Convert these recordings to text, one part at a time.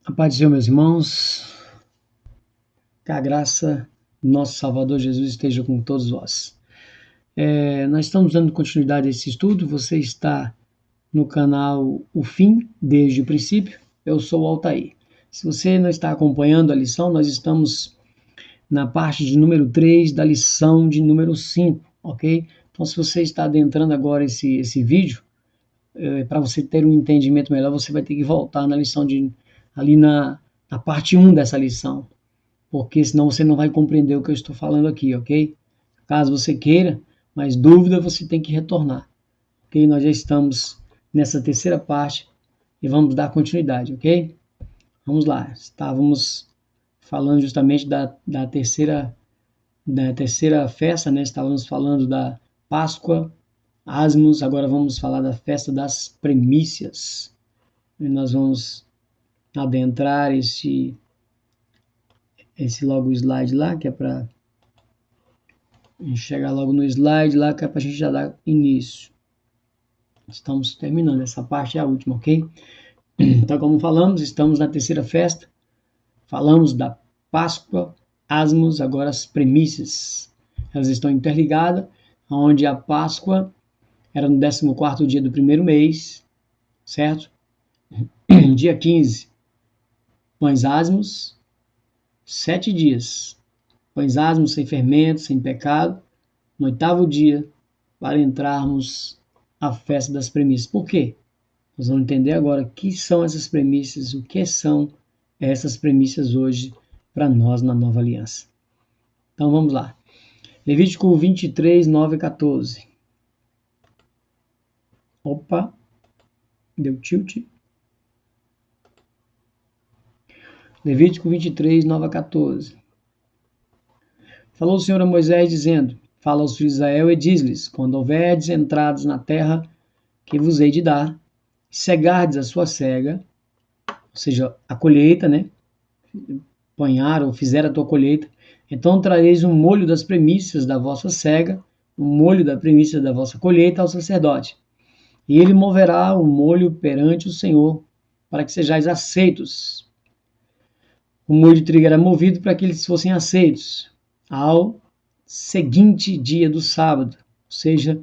A paz do Senhor, meus irmãos, que a graça do nosso Salvador Jesus esteja com todos vós. Nós estamos dando continuidade a esse estudo, você está no canal O Fim, desde o princípio, eu sou o Altair. Se você não está acompanhando a lição, nós estamos na parte de número 3 da lição de número 5, ok? Então, se você está adentrando agora esse vídeo, para você ter um entendimento melhor, você vai ter que voltar na lição ali na parte 1 dessa lição, porque senão você não vai compreender o que eu estou falando aqui, ok? Caso você queira, mais dúvida, você tem que retornar, ok? Nós já estamos nessa terceira parte e vamos dar continuidade, ok? Vamos lá, estávamos falando justamente da terceira festa, né? Estávamos falando da Páscoa, Asmos, agora vamos falar da festa das primícias. E nós vamos adentrar esse logo slide lá, que é para chegar logo no slide lá, que é para a gente já dar início. Estamos terminando, essa parte é a última, ok? Então, como falamos, estamos na terceira festa, falamos da Páscoa, Asmos, agora as primícias. Elas estão interligadas, onde a Páscoa era no 14º dia do primeiro mês, certo? Dia 15, pães asmos, 7 dias. Pães asmos sem fermento, sem pecado, no 8º dia, para entrarmos à festa das primícias. Por quê? Nós vamos entender agora o que são essas primícias, o que são essas primícias hoje para nós na nova aliança. Então vamos lá. Levítico 23, 9 e 14. Opa, deu tilt. Levítico 23, 9 a 14. Falou o Senhor a Moisés, dizendo: Fala aos filhos de Israel e diz-lhes: Quando houverdes entrados na terra que vos hei de dar, cegardes a sua cega, ou seja, a colheita, né? Apanhar ou fizer a tua colheita, então trareis um molho das primícias da vossa cega, um molho da primícia da vossa colheita ao sacerdote. E ele moverá o molho perante o Senhor, para que sejais aceitos. O molho de trigo era movido para que eles fossem aceitos ao seguinte dia do sábado, ou seja,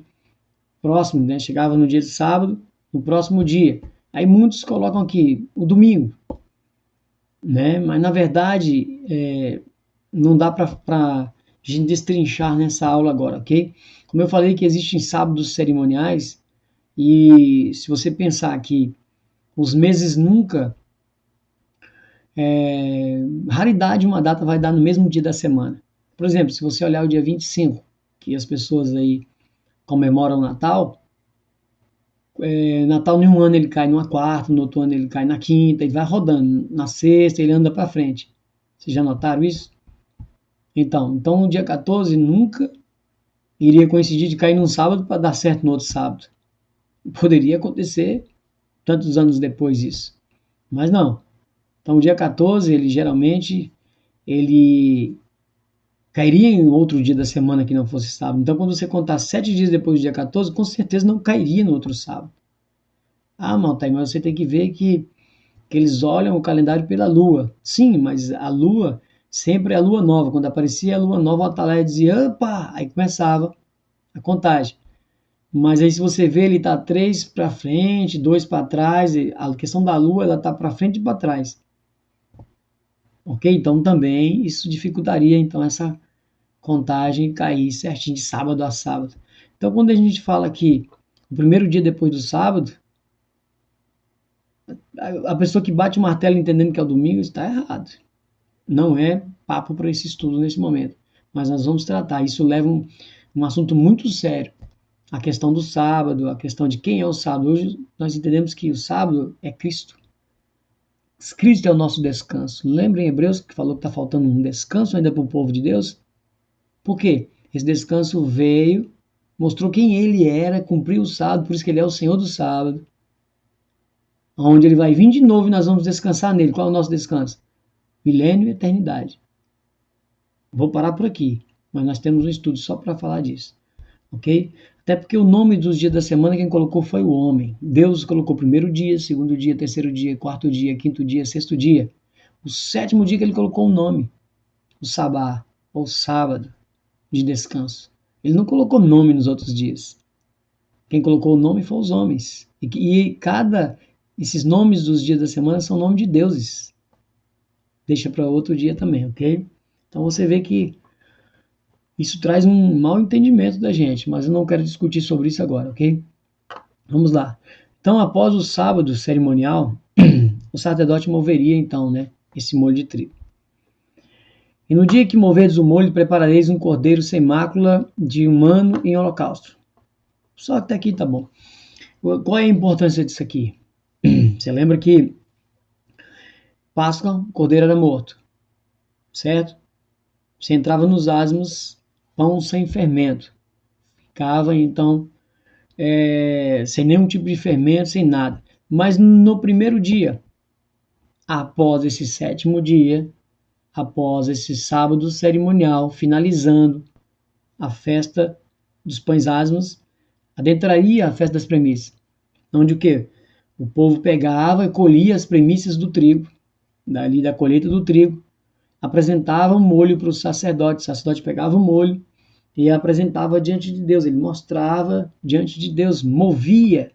próximo, né? Chegava no dia de sábado, no próximo dia. Aí muitos colocam aqui o domingo, né? Mas na verdade não dá para a gente destrinchar nessa aula agora, ok? Como eu falei que existem sábados cerimoniais, e se você pensar que os meses nunca, raridade uma data vai dar no mesmo dia da semana. Por exemplo, se você olhar o dia 25, que as pessoas aí comemoram o Natal, Natal em um ano ele cai numa quarta, no outro ano ele cai na quinta, e vai rodando. Na sexta ele anda para frente. Vocês já notaram isso? Então o dia 14 nunca iria coincidir de cair num sábado para dar certo no outro sábado. Poderia acontecer tantos anos depois isso, mas não. Então o dia 14 ele geralmente ele cairia em outro dia da semana que não fosse sábado. Então quando você contar 7 dias depois do dia 14, com certeza não cairia no outro sábado. Ah, Maltai, mas você tem que ver que eles olham o calendário pela lua. Sim, mas a lua sempre é a lua nova. Quando aparecia a lua nova, o Atalaia dizia, opa! Aí começava a contagem. Mas aí se você vê, ele está 3 para frente, 2 para trás. A questão da lua, ela está para frente e para trás. Ok? Então também isso dificultaria então essa contagem cair certinho de sábado a sábado. Então quando a gente fala que o primeiro dia depois do sábado, a pessoa que bate o martelo entendendo que é o domingo está errado. Não é papo para esse estudo nesse momento. Mas nós vamos tratar. Isso leva um assunto muito sério. A questão do sábado, a questão de quem é o sábado. Hoje nós entendemos que o sábado é Cristo. Cristo é o nosso descanso. Lembra em Hebreus que falou que está faltando um descanso ainda para o povo de Deus? Por quê? Esse descanso veio, mostrou quem ele era, cumpriu o sábado, por isso que ele é o Senhor do sábado. Onde ele vai vir de novo e nós vamos descansar nele. Qual é o nosso descanso? Milênio e eternidade. Vou parar por aqui, mas nós temos um estudo só para falar disso, ok? Até porque o nome dos dias da semana quem colocou foi o homem. Deus colocou primeiro dia, segundo dia, terceiro dia, quarto dia, quinto dia, sexto dia. O sétimo dia que ele colocou o nome, o sabá, ou sábado de descanso. Ele não colocou nome nos outros dias. Quem colocou o nome foram os homens. Esses nomes dos dias da semana são nome de deuses. Deixa para outro dia também, ok? Então você vê que isso traz um mau entendimento da gente, mas eu não quero discutir sobre isso agora, ok? Vamos lá. Então, após o sábado cerimonial, o sacerdote moveria então, né, esse molho de trigo. E no dia que moverdes o molho, preparareis um cordeiro sem mácula de um ano em holocausto. Só que até aqui tá bom. Qual é a importância disso aqui? Você lembra que Páscoa, o cordeiro era morto, certo? Você entrava nos asmos, pão sem fermento. Ficava, então, sem nenhum tipo de fermento, sem nada. Mas no primeiro dia, após esse sétimo dia, após esse sábado cerimonial, finalizando a festa dos pães asmos, adentraria a festa das premissas, onde o quê? O povo pegava e colhia as premissas do trigo, dali da colheita do trigo, apresentava o molho para o sacerdote pegava o molho e apresentava diante de Deus, ele mostrava diante de Deus, movia,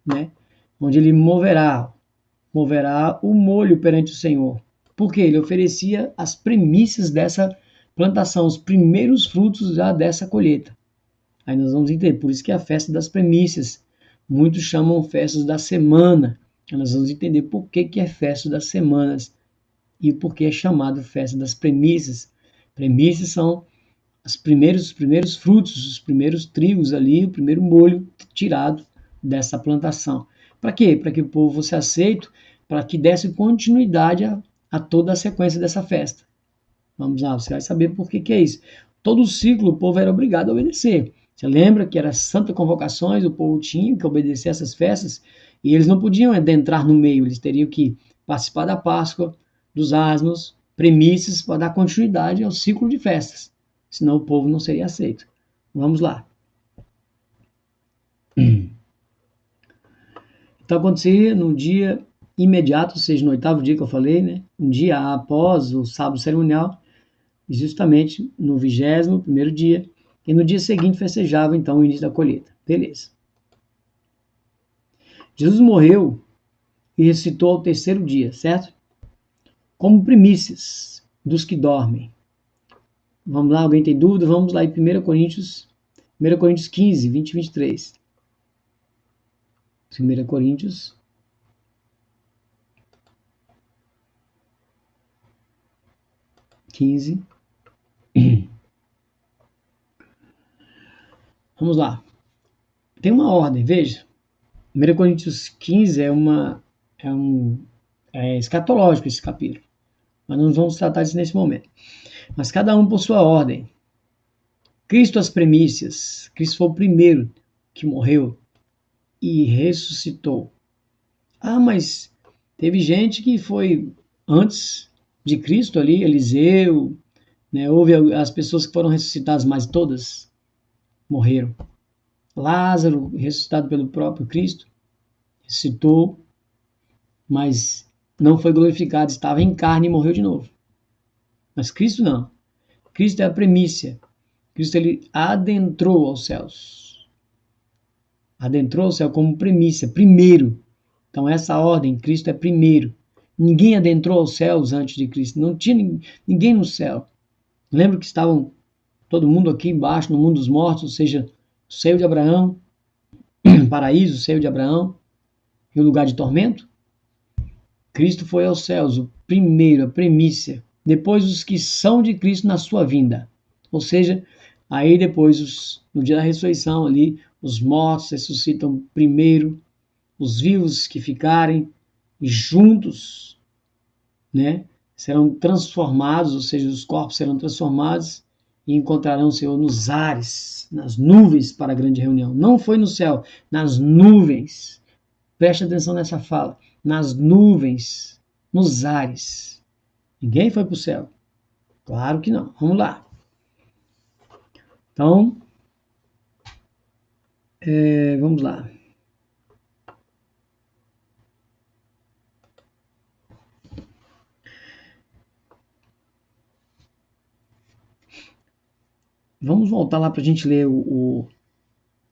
né? Onde ele moverá o molho perante o Senhor. Porque ele oferecia as premissas dessa plantação, os primeiros frutos já dessa colheita. Aí nós vamos entender, por isso que é a festa das premissas. Muitos chamam festas da semana. Aí nós vamos entender por que é festa das semanas e por que é chamado festa das premissas. Premissas são os primeiros frutos, os primeiros trigos ali, o primeiro molho tirado dessa plantação. Para quê? Para que o povo fosse aceito, para que desse continuidade a toda a sequência dessa festa. Vamos lá, você vai saber por que é isso. Todo o ciclo o povo era obrigado a obedecer. Você lembra que era santa convocações, o povo tinha que obedecer essas festas e eles não podiam adentrar no meio, eles teriam que participar da Páscoa, dos asmos, premissas para dar continuidade ao ciclo de festas. Senão o povo não seria aceito. Vamos lá. Então acontecia no dia imediato, ou seja, no oitavo dia que eu falei, né? Um dia após o sábado cerimonial, justamente no 21º dia, e no dia seguinte festejava então o início da colheita. Beleza. Jesus morreu e ressuscitou ao terceiro dia, certo? Como primícias dos que dormem. Vamos lá, alguém tem dúvida? Vamos lá em 1 Coríntios 15, 20 e 23. 1 Coríntios 15. Vamos lá. Tem uma ordem, veja. 1 Coríntios 15 é escatológico esse capítulo. Mas não vamos tratar disso nesse momento. Mas cada um por sua ordem. Cristo as primícias. Cristo foi o primeiro que morreu e ressuscitou. Ah, mas teve gente que foi antes de Cristo ali, Eliseu, né? Houve as pessoas que foram ressuscitadas, mas todas morreram. Lázaro, ressuscitado pelo próprio Cristo, ressuscitou, mas não foi glorificado, estava em carne e morreu de novo. Mas Cristo não. Cristo é a primícia. Cristo ele adentrou aos céus. Adentrou ao céu como primícia, primeiro. Então essa ordem, Cristo é primeiro. Ninguém adentrou aos céus antes de Cristo. Não tinha ninguém no céu. Lembra que estavam todo mundo aqui embaixo, no mundo dos mortos, ou seja, o seio de Abraão, paraíso, o seio de Abraão, e o lugar de tormento? Cristo foi aos céus, o primeiro, a primícia. Depois os que são de Cristo na sua vinda. Ou seja, aí depois, no dia da ressurreição ali, os mortos ressuscitam primeiro, os vivos que ficarem juntos, né, serão transformados, ou seja, os corpos serão transformados e encontrarão o Senhor nos ares, nas nuvens para a grande reunião. Não foi no céu, nas nuvens. Preste atenção nessa fala. Nas nuvens, nos ares. Ninguém foi para o céu? Claro que não. Vamos lá. Então, Vamos lá. Vamos voltar lá para a gente ler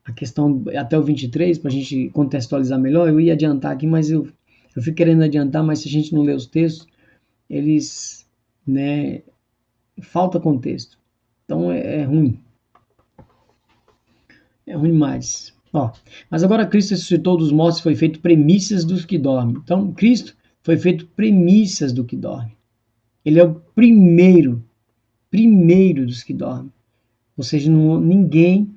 a questão até o 23, para a gente contextualizar melhor. Eu ia adiantar aqui, mas eu fico querendo adiantar, mas se a gente não ler os textos, eles, né, falta contexto. Então é ruim. É ruim demais. Ó, mas agora Cristo ressuscitou dos mortos e foi feito premissas dos que dormem. Então, Cristo foi feito premissas do que dorme. Ele é o primeiro dos que dormem. Ou seja, ninguém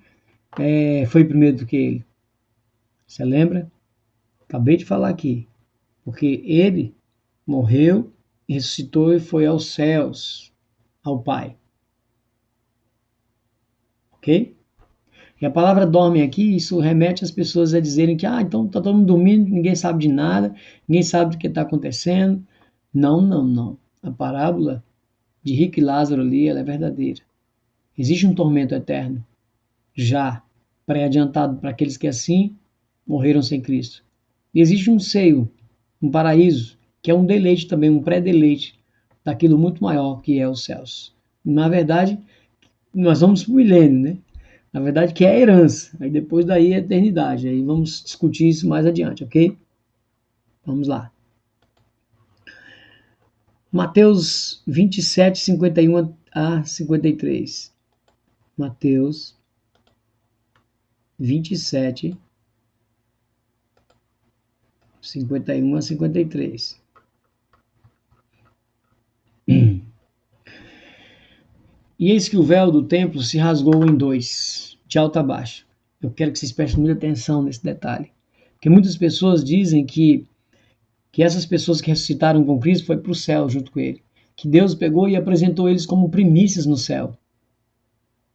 foi primeiro do que ele. Você lembra? Acabei de falar aqui. Porque ele morreu, ressuscitou e foi aos céus, ao Pai. Ok? E a palavra dorme aqui, isso remete as pessoas a dizerem que, então está todo mundo dormindo, ninguém sabe de nada, ninguém sabe do que está acontecendo. Não, não, não. A parábola de Rico e Lázaro ali, ela é verdadeira. Existe um tormento eterno, já pré-adiantado para aqueles que assim morreram sem Cristo. E existe um seio, um paraíso, que é um deleite também, um pré-deleite daquilo muito maior que é os céus. Na verdade, nós vamos para o milênio, né? Na verdade, que é a herança. Aí depois daí é a eternidade. Aí vamos discutir isso mais adiante, ok? Vamos lá. Mateus 27, 51 a 53. Mateus 27, 51 a 53. E eis que o véu do templo se rasgou em dois, de alto a baixo. Eu quero que vocês prestem muita atenção nesse detalhe. Porque muitas pessoas dizem que essas pessoas que ressuscitaram com Cristo foi para o céu junto com ele. Que Deus pegou e apresentou eles como primícias no céu.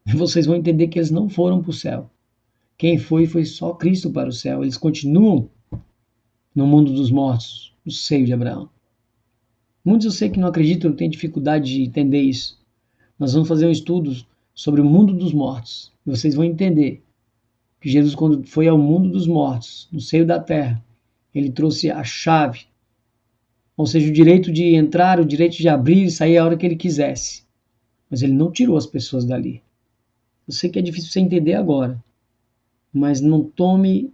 E vocês vão entender que eles não foram para o céu. Quem foi só Cristo para o céu. Eles continuam no mundo dos mortos, no seio de Abraão. Muitos eu sei que não acreditam, têm dificuldade de entender isso. Nós vamos fazer um estudo sobre o mundo dos mortos. E vocês vão entender que Jesus, quando foi ao mundo dos mortos, no seio da terra, ele trouxe a chave, ou seja, o direito de entrar, o direito de abrir e sair a hora que ele quisesse. Mas ele não tirou as pessoas dali. Eu sei que é difícil você entender agora, mas não tome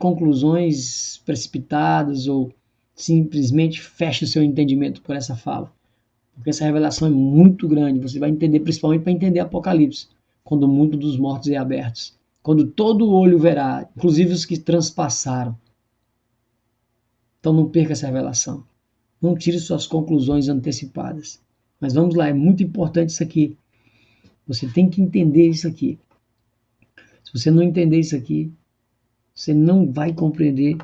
conclusões precipitadas ou simplesmente feche o seu entendimento por essa fala. Porque essa revelação é muito grande. Você vai entender, principalmente para entender Apocalipse, quando o mundo dos mortos é aberto. Quando todo olho verá, inclusive os que transpassaram. Então não perca essa revelação. Não tire suas conclusões antecipadas. Mas vamos lá, é muito importante isso aqui. Você tem que entender isso aqui. Se você não entender isso aqui, você não vai compreender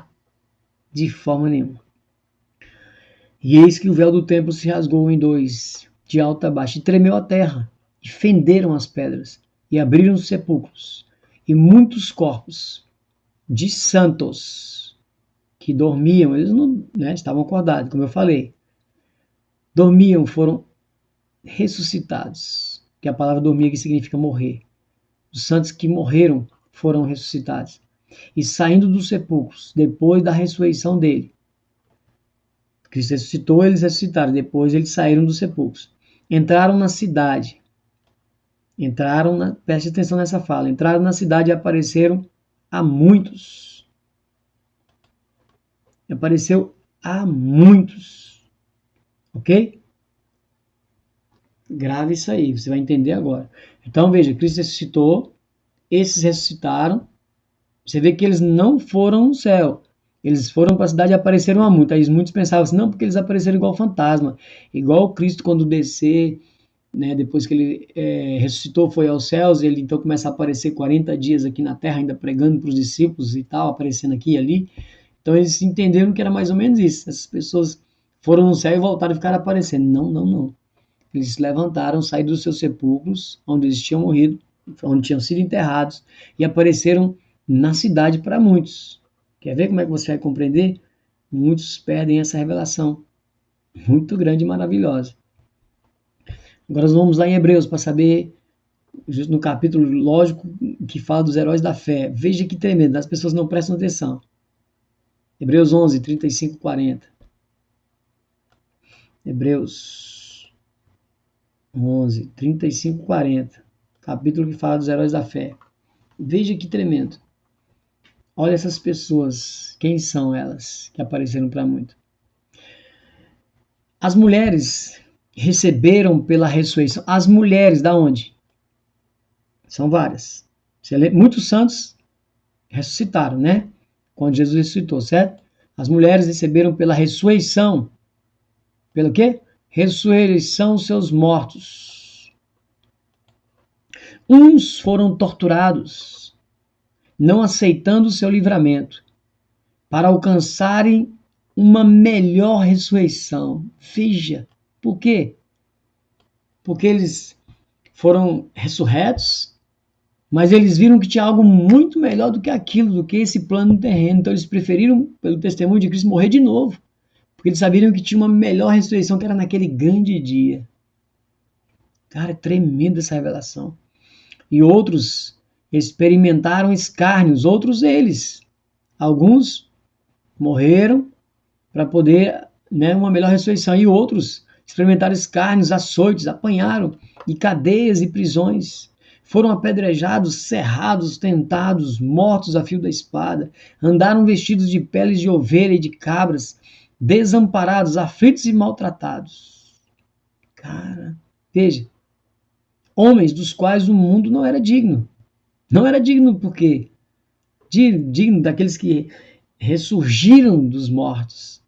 de forma nenhuma. E eis que o véu do templo se rasgou em dois, de alto a baixo, e tremeu a terra, e fenderam as pedras, e abriram os sepulcros, e muitos corpos de santos que dormiam, eles não estavam acordados, como eu falei, dormiam, foram ressuscitados, que a palavra dormir aqui significa morrer. Os santos que morreram foram ressuscitados. E saindo dos sepulcros, depois da ressurreição dele, Cristo ressuscitou, eles ressuscitaram, depois eles saíram dos sepulcros. Entraram na cidade, preste atenção nessa fala, entraram na cidade e apareceram a muitos. Apareceu a muitos. Ok? Grave isso aí, você vai entender agora. Então veja, Cristo ressuscitou, esses ressuscitaram, você vê que eles não foram no céu. Eles foram para a cidade e apareceram a muitos. Aí muitos pensavam assim, não, porque eles apareceram igual fantasma. Igual Cristo quando descer, né, depois que ele ressuscitou, foi aos céus, ele então começa a aparecer 40 dias aqui na terra, ainda pregando para os discípulos e tal, aparecendo aqui e ali. Então eles entenderam que era mais ou menos isso. Essas pessoas foram no céu e voltaram e ficaram aparecendo. Não, não, não. Eles se levantaram, saíram dos seus sepulcros, onde eles tinham morrido, onde tinham sido enterrados, e apareceram na cidade para muitos. Quer ver como é que você vai compreender? Muitos perdem essa revelação muito grande e maravilhosa. Agora nós vamos lá em Hebreus para saber justo no capítulo, lógico, que fala dos heróis da fé. Veja que tremendo, as pessoas não prestam atenção. Hebreus 11, 35, 40. Hebreus 11, 35, 40. Capítulo que fala dos heróis da fé. Veja que tremendo. Olha essas pessoas, quem são elas que apareceram para muito? As mulheres receberam pela ressurreição. As mulheres da onde? São várias. Muitos santos ressuscitaram, né? Quando Jesus ressuscitou, certo? As mulheres receberam pela ressurreição. Pelo quê? Ressurreição seus mortos. Uns foram torturados, não aceitando o seu livramento, para alcançarem uma melhor ressurreição. Veja, por quê? Porque eles foram ressurretos, mas eles viram que tinha algo muito melhor do que aquilo, do que esse plano terreno. Então eles preferiram, pelo testemunho de Cristo, morrer de novo, porque eles sabiam que tinha uma melhor ressurreição, que era naquele grande dia. Cara, é tremenda essa revelação. E outros experimentaram escárnios, outros eles. Alguns morreram para poder, né, uma melhor ressurreição. E outros experimentaram escárnios, açoites, apanharam, e cadeias e prisões. Foram apedrejados, serrados, tentados, mortos a fio da espada. Andaram vestidos de peles de ovelha e de cabras, desamparados, aflitos e maltratados. Cara, veja, homens dos quais o mundo não era digno. Não era digno porque digno daqueles que ressurgiram dos mortos.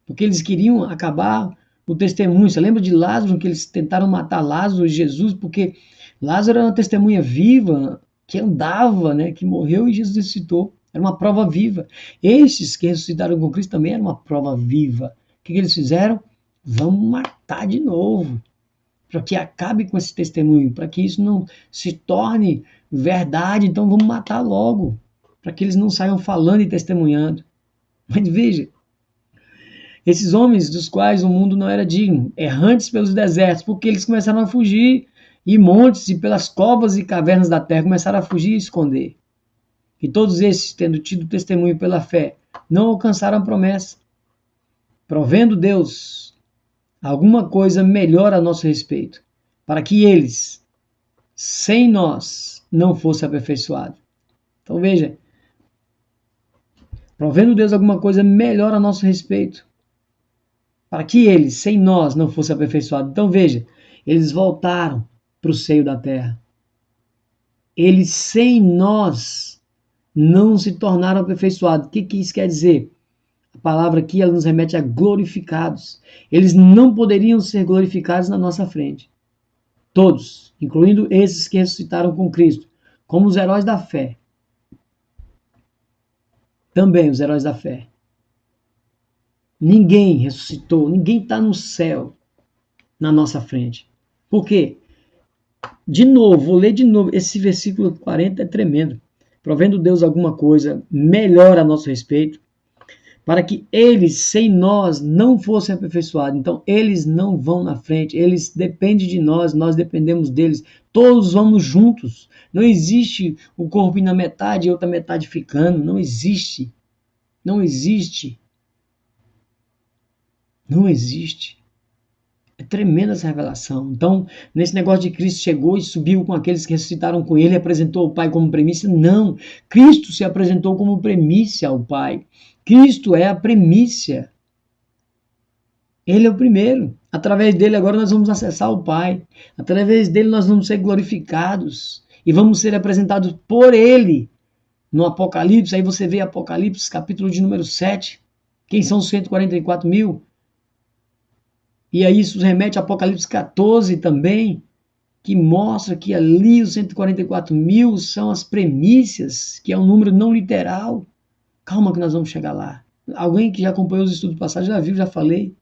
Porque eles queriam acabar o testemunho. Você lembra de Lázaro, que eles tentaram matar Lázaro e Jesus, porque Lázaro era uma testemunha viva, que andava, né, que morreu e Jesus ressuscitou. Era uma prova viva. Estes que ressuscitaram com Cristo também eram uma prova viva. O que eles fizeram? Vamos matar de novo, para que acabe com esse testemunho, para que isso não se torne verdade. Então vamos matar logo, para que eles não saiam falando e testemunhando. Mas veja, esses homens dos quais o mundo não era digno, errantes pelos desertos, porque eles começaram a fugir, e montes e pelas covas e cavernas da terra começaram a fugir e esconder. E todos esses, tendo tido testemunho pela fé, não alcançaram a promessa, provendo Deus alguma coisa melhor a nosso respeito, para que eles, sem nós, não fossem aperfeiçoados. Então veja, provendo Deus alguma coisa melhor a nosso respeito, para que eles, sem nós, não fossem aperfeiçoados. Então veja, eles voltaram para o seio da terra. Eles, sem nós, não se tornaram aperfeiçoados. O que isso quer dizer? A palavra aqui ela nos remete a glorificados. Eles não poderiam ser glorificados na nossa frente. Todos, incluindo esses que ressuscitaram com Cristo, como os heróis da fé. Também os heróis da fé. Ninguém ressuscitou, ninguém está no céu na nossa frente. Por quê? De novo, vou ler de novo. Esse versículo 40 é tremendo. Provendo Deus alguma coisa melhor a nosso respeito, para que eles, sem nós, não fossem aperfeiçoados. Então, eles não vão na frente, eles dependem de nós, nós dependemos deles. Todos vamos juntos. Não existe o corpo na metade e outra metade ficando. Não existe. Não existe. Não existe. É tremenda essa revelação. Então, nesse negócio de Cristo chegou e subiu com aqueles que ressuscitaram com ele e apresentou o Pai como premissa. Não. Cristo se apresentou como premissa ao Pai. Cristo é a premissa. Ele é o primeiro. Através dele agora nós vamos acessar o Pai. Através dele nós vamos ser glorificados. E vamos ser apresentados por ele no Apocalipse. Aí você vê Apocalipse, capítulo de número 7. Quem são os 144 mil? E aí isso remete a Apocalipse 14 também, que mostra que ali os 144 mil são as premissas, que é um número não literal. Calma que nós vamos chegar lá. Alguém que já acompanhou os estudos passados já viu, já falei.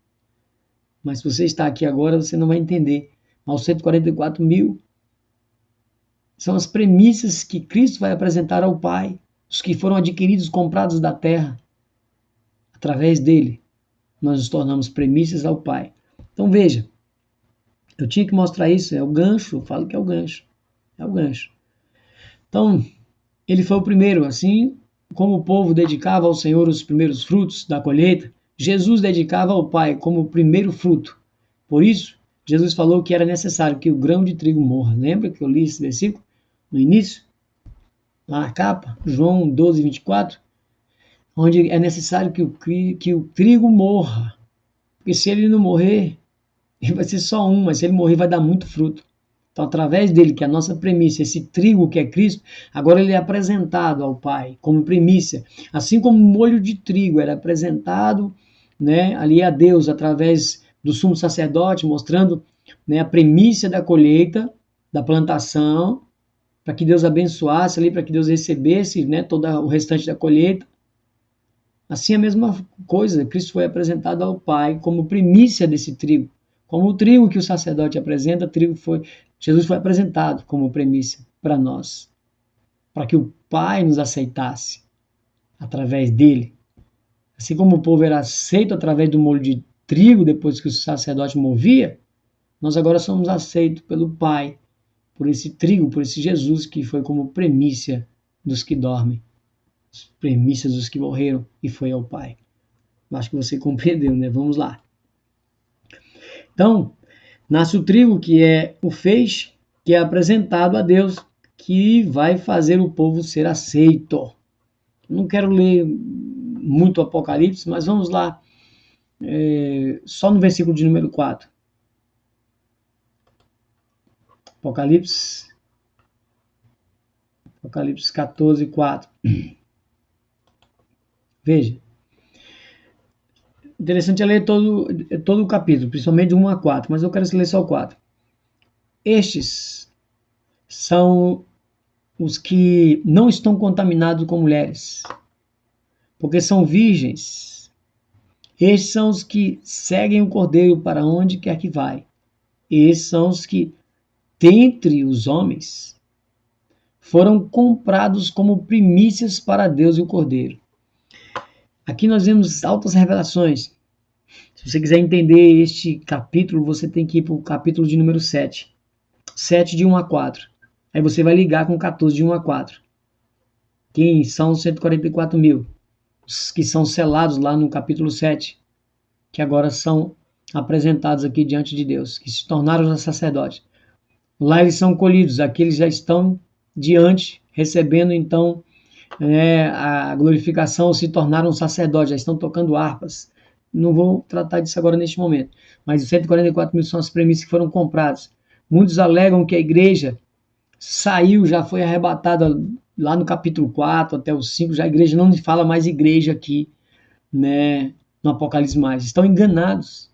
Mas se você está aqui agora, você não vai entender. Mas os 144 mil são as premissas que Cristo vai apresentar ao Pai, os que foram adquiridos, comprados da terra. Através dele, nós nos tornamos premissas ao Pai. Então veja, eu tinha que mostrar isso, é o gancho, eu falo que é o gancho. É o gancho. Então, ele foi o primeiro, assim como o povo dedicava ao Senhor os primeiros frutos da colheita, Jesus dedicava ao Pai como o primeiro fruto. Por isso, Jesus falou que era necessário que o grão de trigo morra. Lembra que eu li esse versículo no início? Lá na capa, João 12, 24, onde é necessário que o trigo morra. Porque se ele não morrer, ele vai ser só um, mas se ele morrer vai dar muito fruto. Então, através dele, que é a nossa premissa, esse trigo que é Cristo, agora ele é apresentado ao Pai como primícia. Assim como o molho de trigo era apresentado, né, ali a Deus através do sumo sacerdote, mostrando, né, a primícia da colheita, da plantação, para que Deus abençoasse ali, para que Deus recebesse, né, todo o restante da colheita. Assim a mesma coisa, Cristo foi apresentado ao Pai como primícia desse trigo. Como o trigo que o sacerdote apresenta, Jesus foi apresentado como primícia para nós, para que o Pai nos aceitasse através dele. Assim como o povo era aceito através do molho de trigo, depois que o sacerdote movia, nós agora somos aceitos pelo Pai, por esse trigo, por esse Jesus que foi como primícia dos que dormem, primícias dos que morreram e foi ao Pai. Acho que você compreendeu, né? Vamos lá. Então, nasce o trigo, que é o feixe, que é apresentado a Deus, que vai fazer o povo ser aceito. Não quero ler muito Apocalipse, mas vamos lá, só no versículo de número 4. Apocalipse 14, 4. Veja. Interessante é ler todo o capítulo, principalmente de 1 a 4, mas eu quero ler só o 4. Estes são os que não estão contaminados com mulheres, porque são virgens. Estes são os que seguem o Cordeiro para onde quer que vai. Estes são os que, dentre os homens, foram comprados como primícias para Deus e o Cordeiro. Aqui nós vemos altas revelações. Se você quiser entender este capítulo, você tem que ir para o capítulo de número 7. 7 de 1 a 4. Aí você vai ligar com 14 de 1 a 4. Quem são 144 mil? Os que são selados lá no capítulo 7, que agora são apresentados aqui diante de Deus, que se tornaram sacerdotes. Lá eles são colhidos, aqueles já estão diante, recebendo então a glorificação, se tornaram sacerdotes, já estão tocando harpas. Não vou tratar disso agora neste momento, mas os 144 mil são as premissas que foram compradas. Muitos alegam que a igreja saiu, já foi arrebatada lá no capítulo 4 até o 5, já a igreja não fala mais igreja aqui, né, no Apocalipse mais. Estão enganados.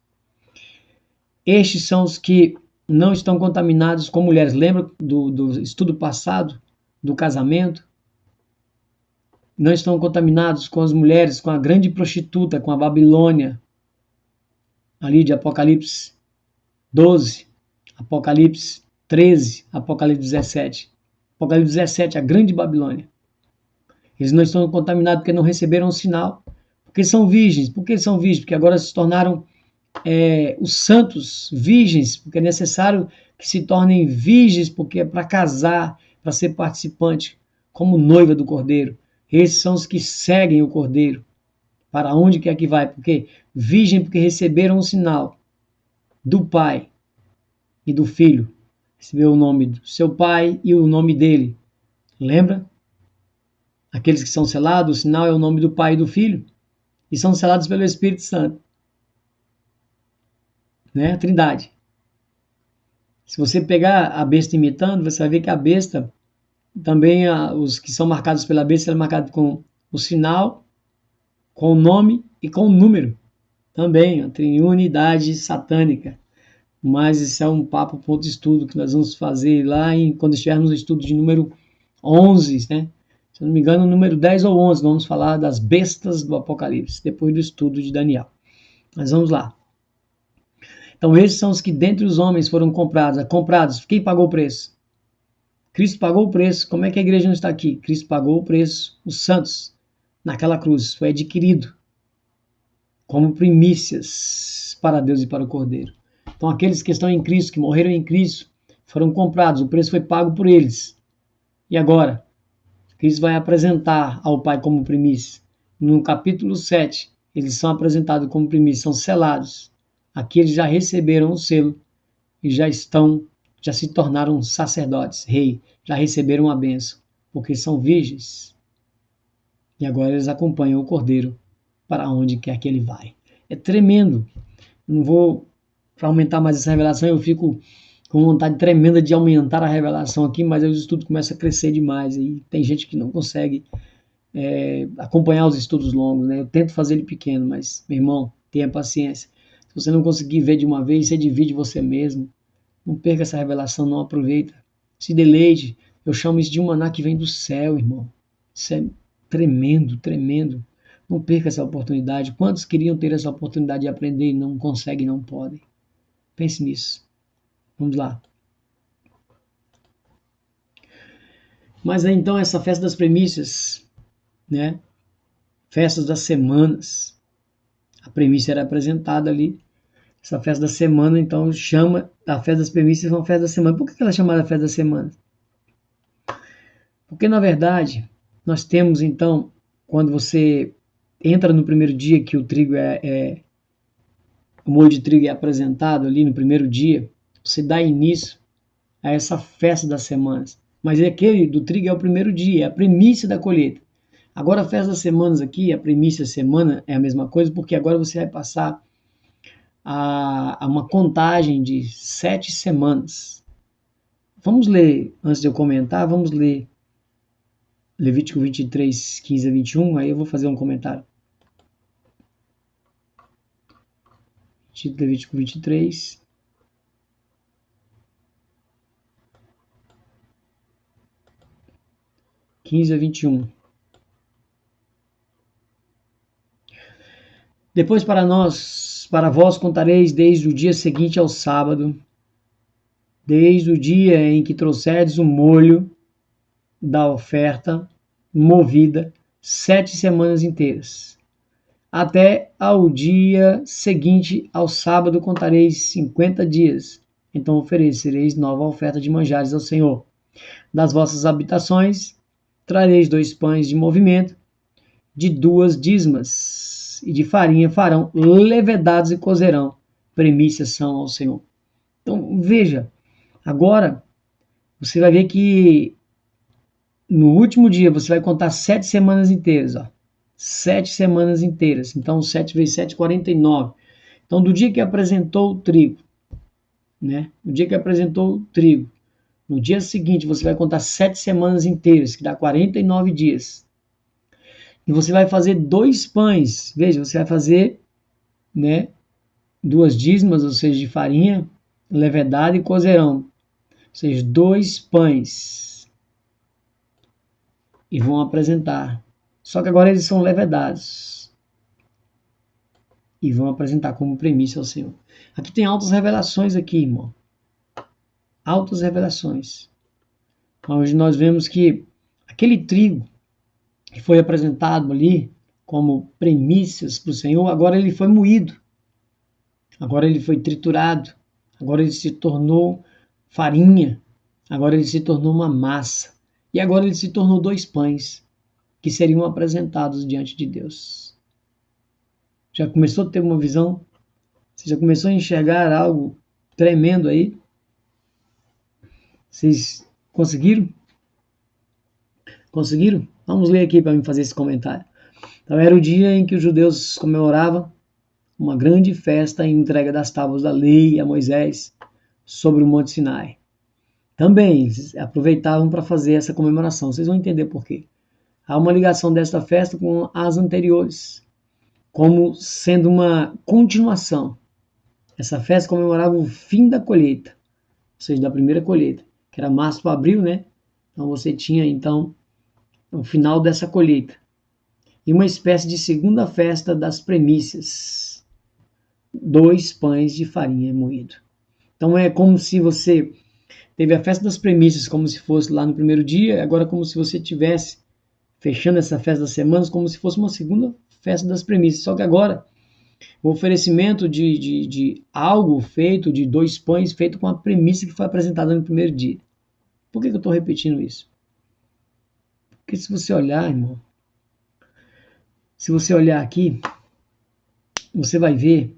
Estes são os que não estão contaminados com mulheres. Lembra do estudo passado do casamento? Não estão contaminados com as mulheres, com a grande prostituta, com a Babilônia, ali de Apocalipse 12, Apocalipse 13, Apocalipse 17. Apocalipse 17, a grande Babilônia. Eles não estão contaminados porque não receberam o sinal, porque são virgens. Por que são virgens? Porque agora se tornaram os santos virgens, porque é necessário que se tornem virgens, porque é para casar, para ser participante, como noiva do Cordeiro. Esses são os que seguem o Cordeiro, para onde quer que vai, porque virgem, porque receberam o sinal do Pai e do Filho. Recebeu o nome do seu Pai e o nome dele. Lembra? Aqueles que são selados, o sinal é o nome do Pai e do Filho, e são selados pelo Espírito Santo. Né? A Trindade. Se você pegar a besta imitando, você vai ver que a besta, também os que são marcados pela besta, ela é marcado com o sinal, com o nome e com o número. Também, a triunidade satânica. Mas isso é um papo, ponto de estudo que nós vamos fazer lá quando estivermos no estudo de número 11, né? Se não me engano, número 10 ou 11, nós vamos falar das bestas do Apocalipse, depois do estudo de Daniel. Mas vamos lá. Então, esses são os que dentre os homens foram comprados. Comprados, quem pagou o preço? Cristo pagou o preço. Como é que a igreja não está aqui? Cristo pagou o preço, os santos, naquela cruz. Foi adquirido como primícias para Deus e para o Cordeiro. Então, aqueles que estão em Cristo, que morreram em Cristo, foram comprados, o preço foi pago por eles. E agora? Cristo vai apresentar ao Pai como primícia. No capítulo 7, eles são apresentados como primícia, são selados. Aqui eles já receberam o selo e já se tornaram sacerdotes, rei, já receberam a bênção, porque são virgens. E agora eles acompanham o Cordeiro para onde quer que ele vai. É tremendo. Não vou, para aumentar mais essa revelação, eu fico com vontade tremenda de aumentar a revelação aqui, mas aí os estudos começam a crescer demais. E tem gente que não consegue acompanhar os estudos longos, né? Eu tento fazer ele pequeno, mas, meu irmão, tenha paciência. Se você não conseguir ver de uma vez, você divide você mesmo. Não perca essa revelação, não aproveita. Se deleite. Eu chamo isso de um maná que vem do céu, irmão. Isso é tremendo, tremendo. Não perca essa oportunidade. Quantos queriam ter essa oportunidade de aprender e não conseguem, não podem? Pense nisso. Vamos lá. Mas aí, então, essa festa das primícias, né? Festas das semanas. A primícia era apresentada ali. Essa festa da semana, então, chama a festa das primícias uma festa da semana. Por que ela é chamada festa da semana? Porque, na verdade, nós temos, então, quando você entra no primeiro dia que o trigo o molho de trigo é apresentado ali no primeiro dia, você dá início a essa festa das semanas. Mas aquele do trigo é o primeiro dia, é a primícia da colheita. Agora a festa das semanas aqui, a primícia semana é a mesma coisa, porque agora você vai passar a uma contagem de 7 semanas. Vamos ler, antes de eu comentar, vamos ler Levítico 23, 15 a 21, aí eu vou fazer um comentário. Levítico 23. (15 a 21). Depois para vós contareis desde o dia seguinte ao sábado, desde o dia em que trouxerdes o molho da oferta movida, 7 semanas inteiras. Até ao dia seguinte ao sábado contareis 50 dias. Então oferecereis nova oferta de manjares ao Senhor. Das vossas habitações trareis 2 pães de movimento, de 2 dízmas, e de farinha farão levedados e cozerão. Primícias são ao Senhor. Então veja, agora você vai ver que no último dia você vai contar 7 semanas inteiras, ó. 7 semanas inteiras. Então 7 vezes 7, 49. Então do dia que apresentou o trigo, né? No dia que apresentou o trigo, no dia seguinte você vai contar 7 semanas inteiras, que dá 49 dias. E você vai fazer 2 pães. Veja, você vai fazer, né, 2 dízmas, ou seja, de farinha, levedada e cozerão. Ou seja, 2 pães. E vão apresentar. Só que agora eles são levedados. E vão apresentar como primícia ao Senhor. Aqui tem altas revelações aqui, irmão. Altas revelações. Hoje nós vemos que aquele trigo que foi apresentado ali como primícias para o Senhor, agora ele foi moído. Agora ele foi triturado. Agora ele se tornou farinha. Agora ele se tornou uma massa. E agora ele se tornou 2 pães que seriam apresentados diante de Deus. Já começou a ter uma visão? Você já começou a enxergar algo tremendo aí? Vocês conseguiram? Conseguiram? Vamos ler aqui para mim fazer esse comentário. Então era o dia em que os judeus comemoravam uma grande festa em entrega das tábuas da lei a Moisés sobre o Monte Sinai. Também eles aproveitavam para fazer essa comemoração. Vocês vão entender por quê. Há uma ligação desta festa com as anteriores, como sendo uma continuação. Essa festa comemorava o fim da colheita, ou seja, da primeira colheita, que era março para abril, né? Então você tinha então o final dessa colheita. E uma espécie de segunda festa das primícias. 2 pães de farinha moído. Então é como se você teve a festa das primícias como se fosse lá no primeiro dia, agora como se você tivesse fechando essa festa das semanas como se fosse uma segunda festa das primícias. Só que agora O oferecimento de algo feito, de 2 pães, feito com a premissa que foi apresentada no primeiro dia. Por que eu estou repetindo isso? Porque se você olhar, irmão, se você olhar aqui, você vai ver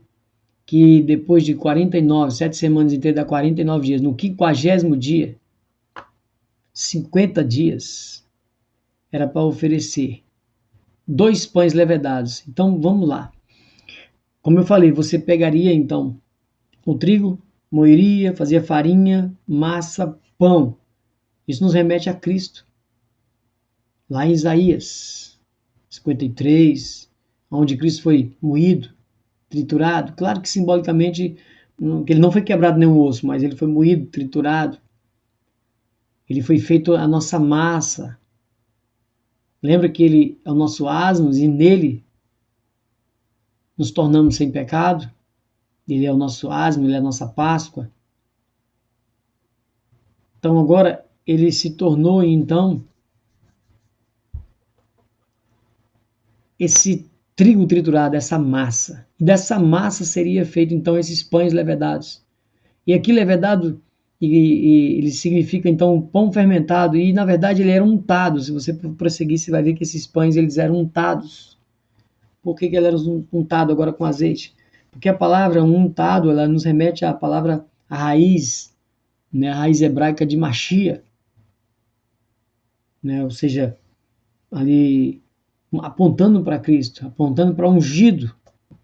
que depois de 49, 7 semanas inteiras, dá 49 dias, no 50º dia, 50 dias, era para oferecer 2 pães levedados. Então, vamos lá. Como eu falei, você pegaria, então, o trigo, moeria, fazia farinha, massa, pão. Isso nos remete a Cristo. Lá em Isaías 53, onde Cristo foi moído, triturado. Claro que simbolicamente, que ele não foi quebrado nenhum osso, mas ele foi moído, triturado. Ele foi feito a nossa massa. Lembra que ele é o nosso asno e nele nos tornamos sem pecado? Ele é o nosso asno, ele é a nossa Páscoa. Então agora ele se tornou, então, esse trigo triturado, essa massa. E dessa massa seria feito, então, esses pães levedados. E aqui levedado, ele significa, então, pão fermentado. E, na verdade, ele era untado. Se você prosseguir, você vai ver que esses pães eles eram untados. Por que ele era untado agora com azeite? Porque a palavra untado, ela nos remete à palavra, à raiz, né, a raiz hebraica de Machia, né, ou seja, ali apontando para Cristo, apontando para o ungido,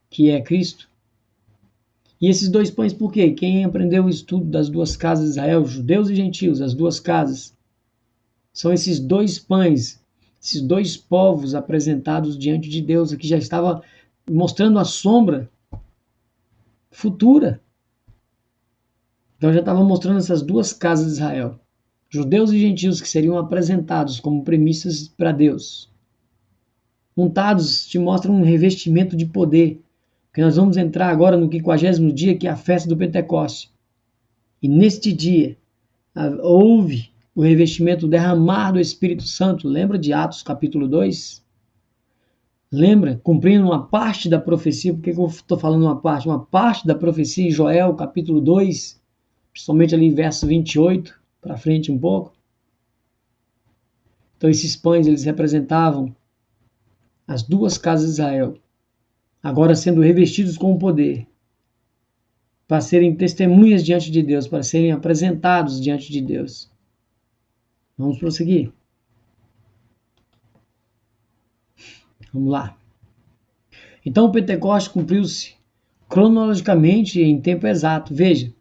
que é Cristo. E esses 2 pães, por quê? Quem aprendeu o estudo das 2 casas de Israel, judeus e gentios, as 2 casas, são esses 2 pães, esses 2 povos apresentados diante de Deus, aqui já estava mostrando a sombra futura. Então já estava mostrando essas 2 casas de Israel, judeus e gentios que seriam apresentados como premissas para Deus. Untados te mostram um revestimento de poder, que nós vamos entrar agora no 50º dia, que é a festa do Pentecoste. E neste dia houve o revestimento derramar do Espírito Santo. Lembra de Atos capítulo 2? Lembra? Cumprindo uma parte da profecia. Por que eu estou falando uma parte? Uma parte da profecia em Joel capítulo 2, principalmente ali em verso 28, para frente um pouco. Então esses pães, eles representavam as 2 casas de Israel, agora sendo revestidos com o poder, para serem testemunhas diante de Deus, para serem apresentados diante de Deus. Vamos prosseguir. Vamos lá. Então o Pentecoste cumpriu-se cronologicamente em tempo exato. Veja.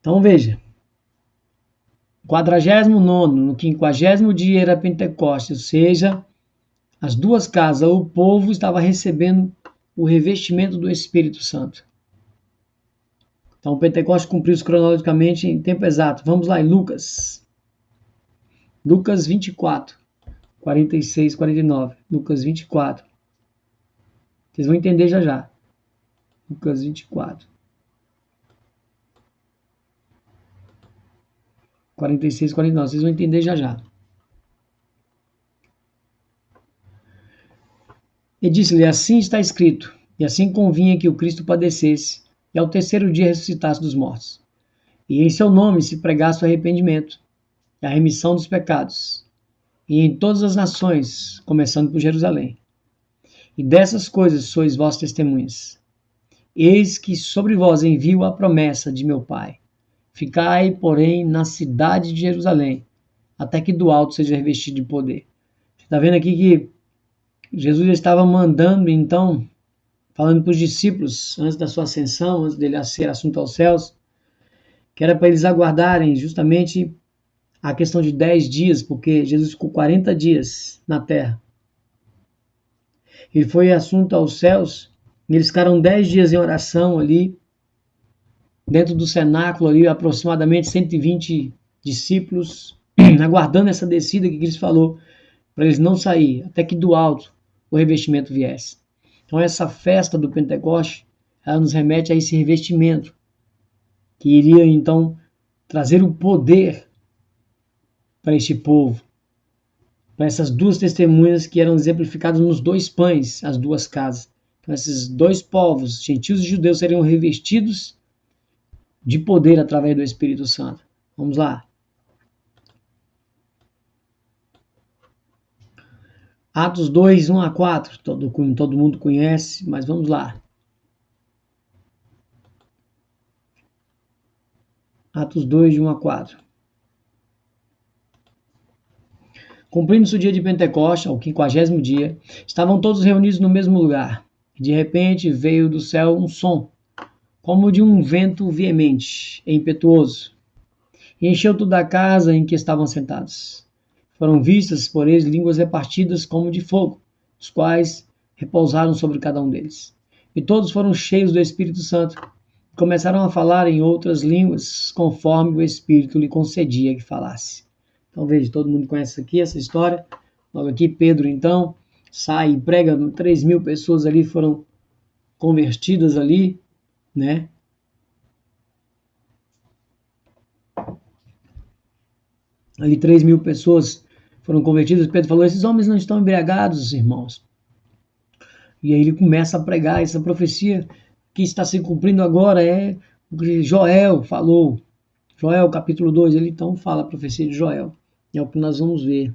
Então veja. 49º, no 50º dia era Pentecoste, ou seja, as 2 casas, o povo estava recebendo o revestimento do Espírito Santo. Então o Pentecoste cumpriu-se cronologicamente em tempo exato. Vamos lá em Lucas. Lucas 24, 46, 49. Lucas 24. Vocês vão entender já já. Lucas 24. 46, 49. Vocês vão entender já já. E disse-lhe, assim está escrito, e assim convinha que o Cristo padecesse, e ao 3º dia ressuscitasse dos mortos. E em seu nome se pregasse o arrependimento, e a remissão dos pecados, e em todas as nações, começando por Jerusalém. E dessas coisas sois vós testemunhas. Eis que sobre vós envio a promessa de meu Pai. Ficai, porém, na cidade de Jerusalém, até que do alto seja revestido de poder. Você está vendo aqui que Jesus estava mandando, então, falando para os discípulos, antes da sua ascensão, antes dele ser assunto aos céus, que era para eles aguardarem justamente a questão de 10 dias, porque Jesus ficou 40 dias na terra. Ele foi assunto aos céus, e eles ficaram 10 dias em oração ali, dentro do cenáculo ali, aproximadamente 120 discípulos, aguardando essa descida que Cristo falou, para eles não sair, até que do alto o revestimento viesse. Então essa festa do Pentecoste, ela nos remete a esse revestimento, que iria então trazer o poder para este povo, para essas 2 testemunhas que eram exemplificadas nos 2 pães, as 2 casas. Então, esses dois povos, gentios e judeus, seriam revestidos de poder através do Espírito Santo. Vamos lá. Atos 2, 1 a 4. Todo mundo conhece, mas vamos lá. Atos 2, de 1 a 4. Cumprindo-se o dia de Pentecostes, ao 50º dia, estavam todos reunidos no mesmo lugar. De repente veio do céu um som, como de um vento veemente e impetuoso, e encheu toda a casa em que estavam sentados. Foram vistas por eles línguas repartidas como de fogo, os quais repousaram sobre cada um deles. E todos foram cheios do Espírito Santo, e começaram a falar em outras línguas, conforme o Espírito lhe concedia que falasse. Então veja, todo mundo conhece aqui essa história. Logo aqui Pedro então sai e prega, 3.000 pessoas ali foram convertidas ali, né? Ali 3.000 pessoas foram convertidas. Pedro falou, esses homens não estão embriagados, irmãos. E aí ele começa a pregar essa profecia que está se cumprindo agora, é o que Joel falou. Joel capítulo 2, ele então fala a profecia de Joel. É o que nós vamos ver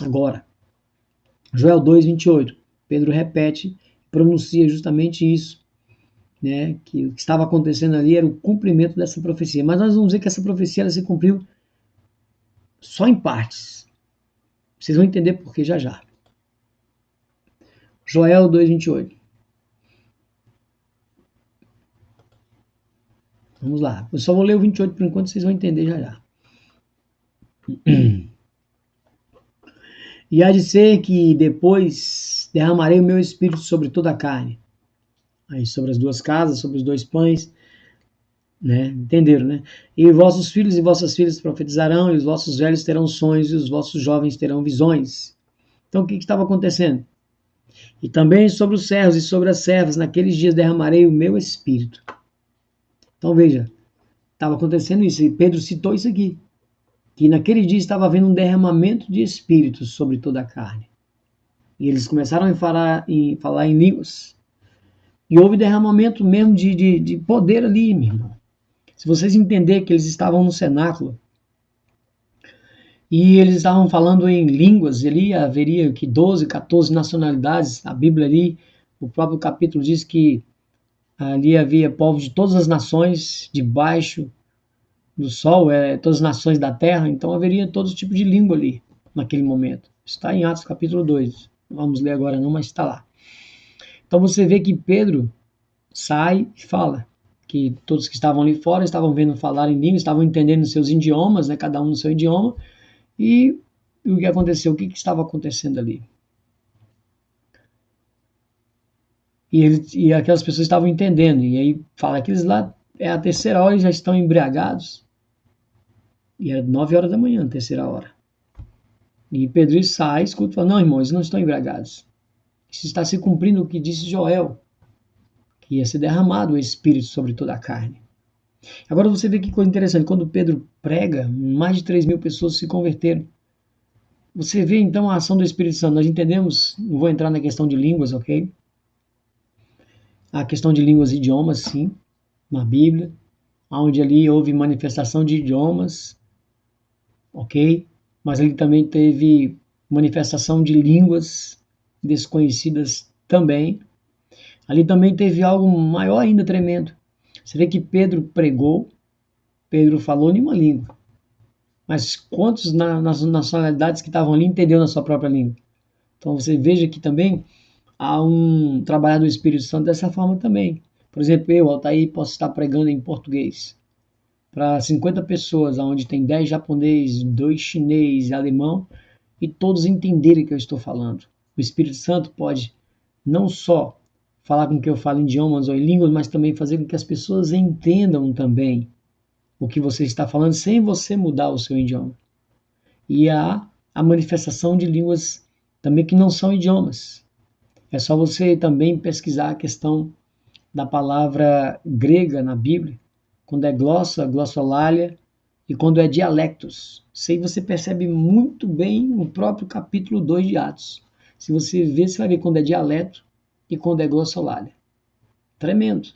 agora. Joel 2, 28. Pedro repete, pronuncia justamente isso, né? Que o que estava acontecendo ali era o cumprimento dessa profecia. Mas nós vamos ver que essa profecia ela se cumpriu só em partes. Vocês vão entender por que já já. Joel 2, 28. Vamos lá. Eu só vou ler o 28 por enquanto, vocês vão entender já já. E há de ser que depois derramarei o meu espírito sobre toda a carne. Aí sobre as duas casas, sobre os dois pães, né? Entenderam, né? E vossos filhos e vossas filhas profetizarão, e os vossos velhos terão sonhos, e os vossos jovens terão visões. Então o que estava acontecendo? E também sobre os servos e sobre as servas, naqueles dias derramarei o meu espírito. Então veja, estava acontecendo isso, e Pedro citou isso aqui, que naquele dia estava havendo um derramamento de espírito sobre toda a carne. E eles começaram a falar em línguas. E houve derramamento mesmo de poder ali, meu irmão. Se vocês entenderem que eles estavam no cenáculo, e eles estavam falando em línguas, ali haveria que 12, 14 nacionalidades, a Bíblia ali, o próprio capítulo diz que ali havia povos de todas as nações, debaixo do sol, todas as nações da terra, então haveria todo tipo de língua ali, naquele momento. Está em Atos capítulo 2, não vamos ler agora não, mas está lá. Então você vê que Pedro sai e fala que todos que estavam ali fora estavam vendo falar em línguas, estavam entendendo seus idiomas, né, cada um no seu idioma, e o que aconteceu, o que estava acontecendo ali. E aquelas pessoas estavam entendendo, e aí fala que eles lá, é a terceira hora e já estão embriagados. E era 9 horas da manhã, terceira hora. E Pedro sai, escuta e fala, não, irmãos, não estão embriagados. Isso está se cumprindo o que disse Joel, que ia ser derramado o Espírito sobre toda a carne. Agora você vê que coisa interessante, quando Pedro prega, mais de 3.000 pessoas se converteram. Você vê então a ação do Espírito Santo, nós entendemos, não vou entrar na questão de línguas, ok? A questão de línguas e idiomas, sim, na Bíblia, onde ali houve manifestação de idiomas, ok? Mas ele também teve manifestação de línguas desconhecidas também. Ali também teve algo maior ainda, tremendo. Você vê que Pedro pregou, Pedro falou em uma língua. Mas quantos nas nacionalidades que estavam ali entenderam na sua própria língua? Então você veja que também há um trabalhar do Espírito Santo dessa forma também. Por exemplo, eu, Altair, posso estar pregando em português para 50 pessoas, onde tem 10 japonês, 2 chinês e alemão, e todos entenderem o que eu estou falando. O Espírito Santo pode não só falar com que eu falo em idiomas ou em línguas, mas também fazer com que as pessoas entendam também o que você está falando, sem você mudar o seu idioma. E há a manifestação de línguas também que não são idiomas. É só você também pesquisar a questão da palavra grega na Bíblia, quando é glossa, glossolalia, e quando é dialectos. Isso aí você percebe muito bem no próprio capítulo 2 de Atos. Se você ver, você vai ver quando é dialeto, e com deglossolalia. Tremendo.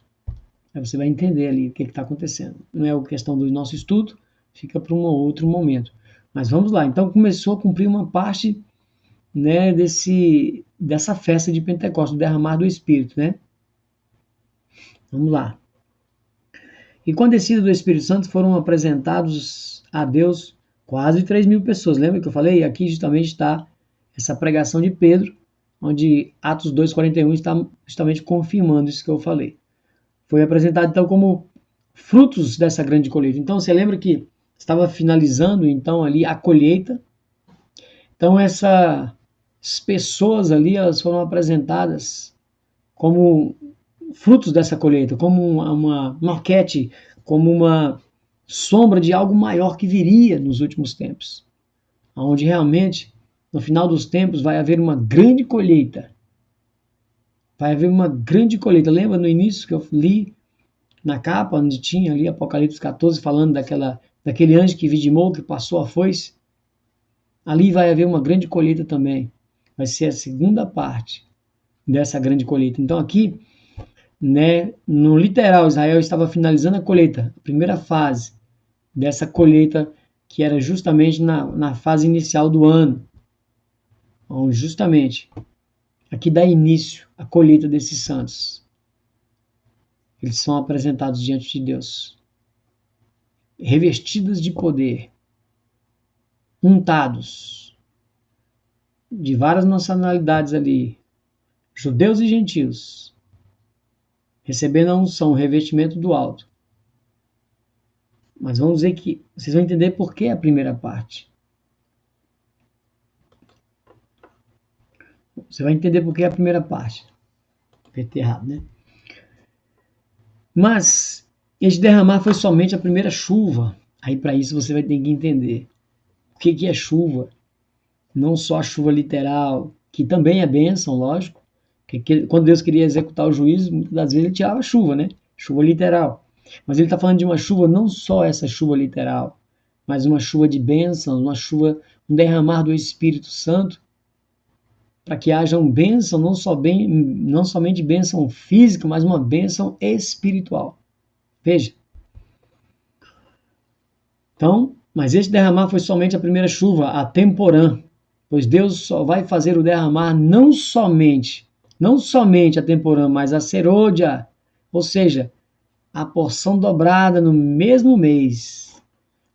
Aí você vai entender ali o que está acontecendo. Não é a questão do nosso estudo, fica para um outro momento. Mas vamos lá. Então começou a cumprir uma parte, né, dessa festa de Pentecostes, do derramar do Espírito, né? Vamos lá. E com a descida do Espírito Santo foram apresentados a Deus quase 3.000 pessoas. Lembra que eu falei? Aqui justamente está essa pregação de Pedro, onde Atos 2,41 está justamente confirmando isso que eu falei. Foi apresentado então como frutos dessa grande colheita. Então você lembra que estava finalizando então ali a colheita. Então essas pessoas ali, elas foram apresentadas como frutos dessa colheita, como uma maquete, como uma sombra de algo maior que viria nos últimos tempos, onde realmente, no final dos tempos, vai haver uma grande colheita. Vai haver uma grande colheita. Lembra no início que eu li na capa, onde tinha ali Apocalipse 14, falando daquele anjo que vidimou, que passou a foice? Ali vai haver uma grande colheita também. Vai ser a segunda parte dessa grande colheita. Então aqui, né, no literal, Israel estava finalizando a colheita, a primeira fase dessa colheita, que era justamente na fase inicial do ano, onde justamente aqui dá início a colheita desses santos. Eles são apresentados diante de Deus, revestidos de poder, untados, de várias nacionalidades ali, judeus e gentios, recebendo a unção, o revestimento do alto. Mas vamos dizer que vocês vão entender por que a primeira parte. Você vai entender por que a primeira parte. Apertei errado, né? Mas este derramar foi somente a primeira chuva. Aí para isso você vai ter que entender o que é chuva. Não só a chuva literal, que também é bênção, lógico. Que quando Deus queria executar o juízo, muitas das vezes ele tirava chuva, né? Chuva literal. Mas ele está falando de uma chuva, não só essa chuva literal, mas uma chuva de bênçãos, uma chuva, um derramar do Espírito Santo, para que haja uma bênção, não somente bênção física, mas uma bênção espiritual. Veja. Então, mas este derramar foi somente a primeira chuva, a temporã, pois Deus só vai fazer o derramar não somente a temporã, mas a serôdia, ou seja, a porção dobrada no mesmo mês.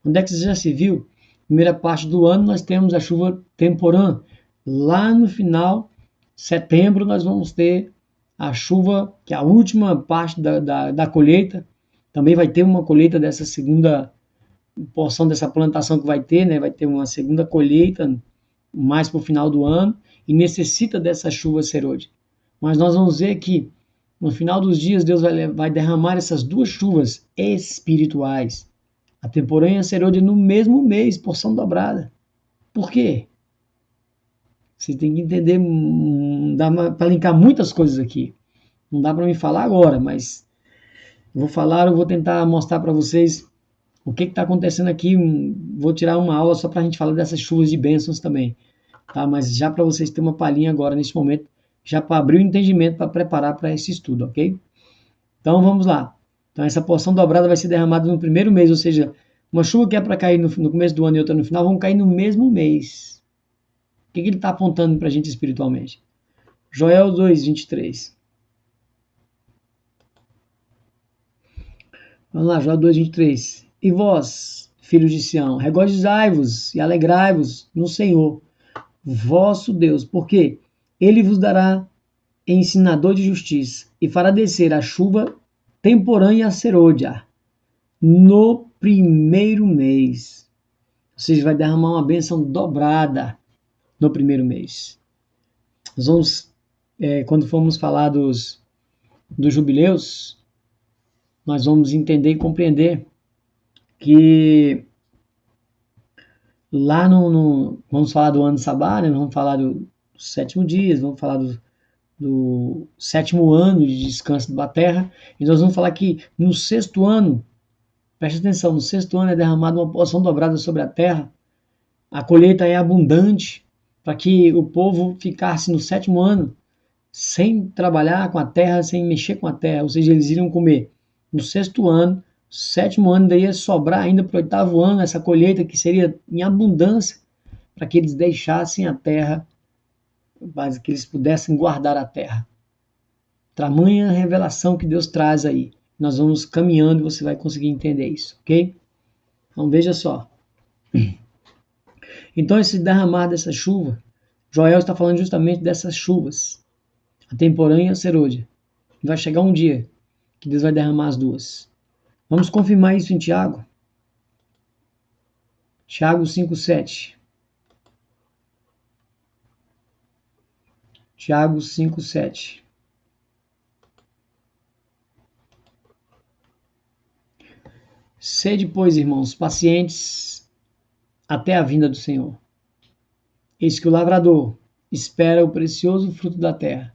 Onde é que você já se viu? Primeira parte do ano nós temos a chuva temporã. Lá no final, setembro, nós vamos ter a chuva, que é a última parte da colheita. Também vai ter uma colheita dessa segunda porção dessa plantação que vai ter, né? Vai ter uma segunda colheita mais para o final do ano e necessita dessa chuva serôdia. Mas nós vamos ver que no final dos dias Deus vai derramar essas duas chuvas espirituais, a temporã e a serôdia, no mesmo mês, porção dobrada. Por quê? Você tem que entender, dá para linkar muitas coisas aqui. Não dá para me falar agora, mas eu vou tentar mostrar para vocês o que está acontecendo aqui. Vou tirar uma aula só para a gente falar dessas chuvas de bênçãos também. Tá? Mas já para vocês terem uma palhinha agora, nesse momento, já para abrir o entendimento, para preparar para esse estudo, ok? Então vamos lá. Então essa porção dobrada vai ser derramada no primeiro mês, ou seja, uma chuva que é para cair no começo do ano e outra no final, vão cair no mesmo mês. O que ele está apontando para a gente espiritualmente? Joel 2:23. Vamos lá, Joel 2:23. E vós, filhos de Sião, regozijai-vos e alegrai-vos no Senhor, vosso Deus, porque ele vos dará ensinador de justiça e fará descer a chuva temporã e a serôdia no primeiro mês. Ou seja, vai derramar uma bênção dobrada no primeiro mês. Nós vamos, quando formos falar dos jubileus, nós vamos entender e compreender que lá vamos falar do ano sabá, né? Vamos falar do sétimo dia, vamos falar do sétimo ano de descanso da terra, e nós vamos falar que no sexto ano, preste atenção, no sexto ano é derramada uma porção dobrada sobre a terra, a colheita é abundante, para que o povo ficasse no sétimo ano sem trabalhar com a terra, sem mexer com a terra, ou seja, eles iriam comer no 6º ano, 7º ano, daí ia sobrar ainda para o 8º ano essa colheita que seria em abundância, para que eles deixassem a terra, para que eles pudessem guardar a terra. Tamanha revelação que Deus traz aí. Nós vamos caminhando e você vai conseguir entender isso, ok? Então veja só. Então esse derramar dessa chuva, Joel está falando justamente dessas chuvas, a temporã e a serôdia. Vai chegar um dia que Deus vai derramar as duas. Vamos confirmar isso em Tiago. Tiago 5,7. Tiago 5,7. Sede, pois, irmãos, pacientes até a vinda do Senhor. Eis que o lavrador espera o precioso fruto da terra,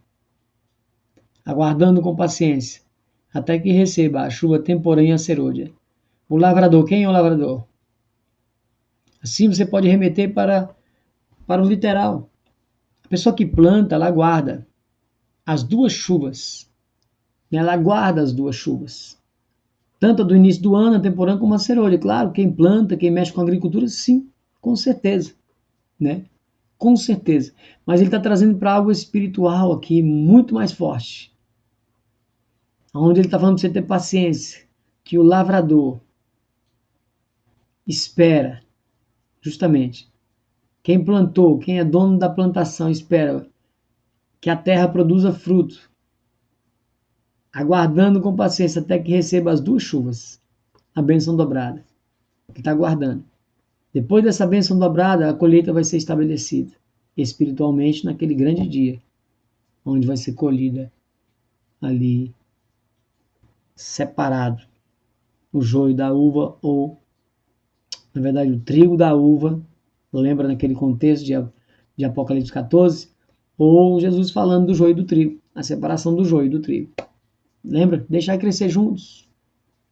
aguardando com paciência, até que receba a chuva temporã e a serôdia. O lavrador, quem é o lavrador? Assim você pode remeter para o literal. A pessoa que planta, ela aguarda as duas chuvas. Ela aguarda as duas chuvas. Tanto do início do ano, a temporã, como a serôdia. Claro, quem planta, quem mexe com agricultura, sim, com certeza. Né? Com certeza. Mas ele está trazendo para algo espiritual aqui, muito mais forte. Onde ele está falando para você ter paciência. Que o lavrador espera, justamente. Quem plantou, quem é dono da plantação, espera que a terra produza fruto, aguardando com paciência até que receba as duas chuvas, a bênção dobrada, que está aguardando. Depois dessa bênção dobrada, a colheita vai ser estabelecida espiritualmente naquele grande dia, onde vai ser colhida ali, separado, o joio da uva ou, na verdade, o trigo da uva. Lembra naquele contexto de Apocalipse 14? Ou Jesus falando do joio e do trigo, a separação do joio e do trigo. Lembra? Deixar crescer juntos,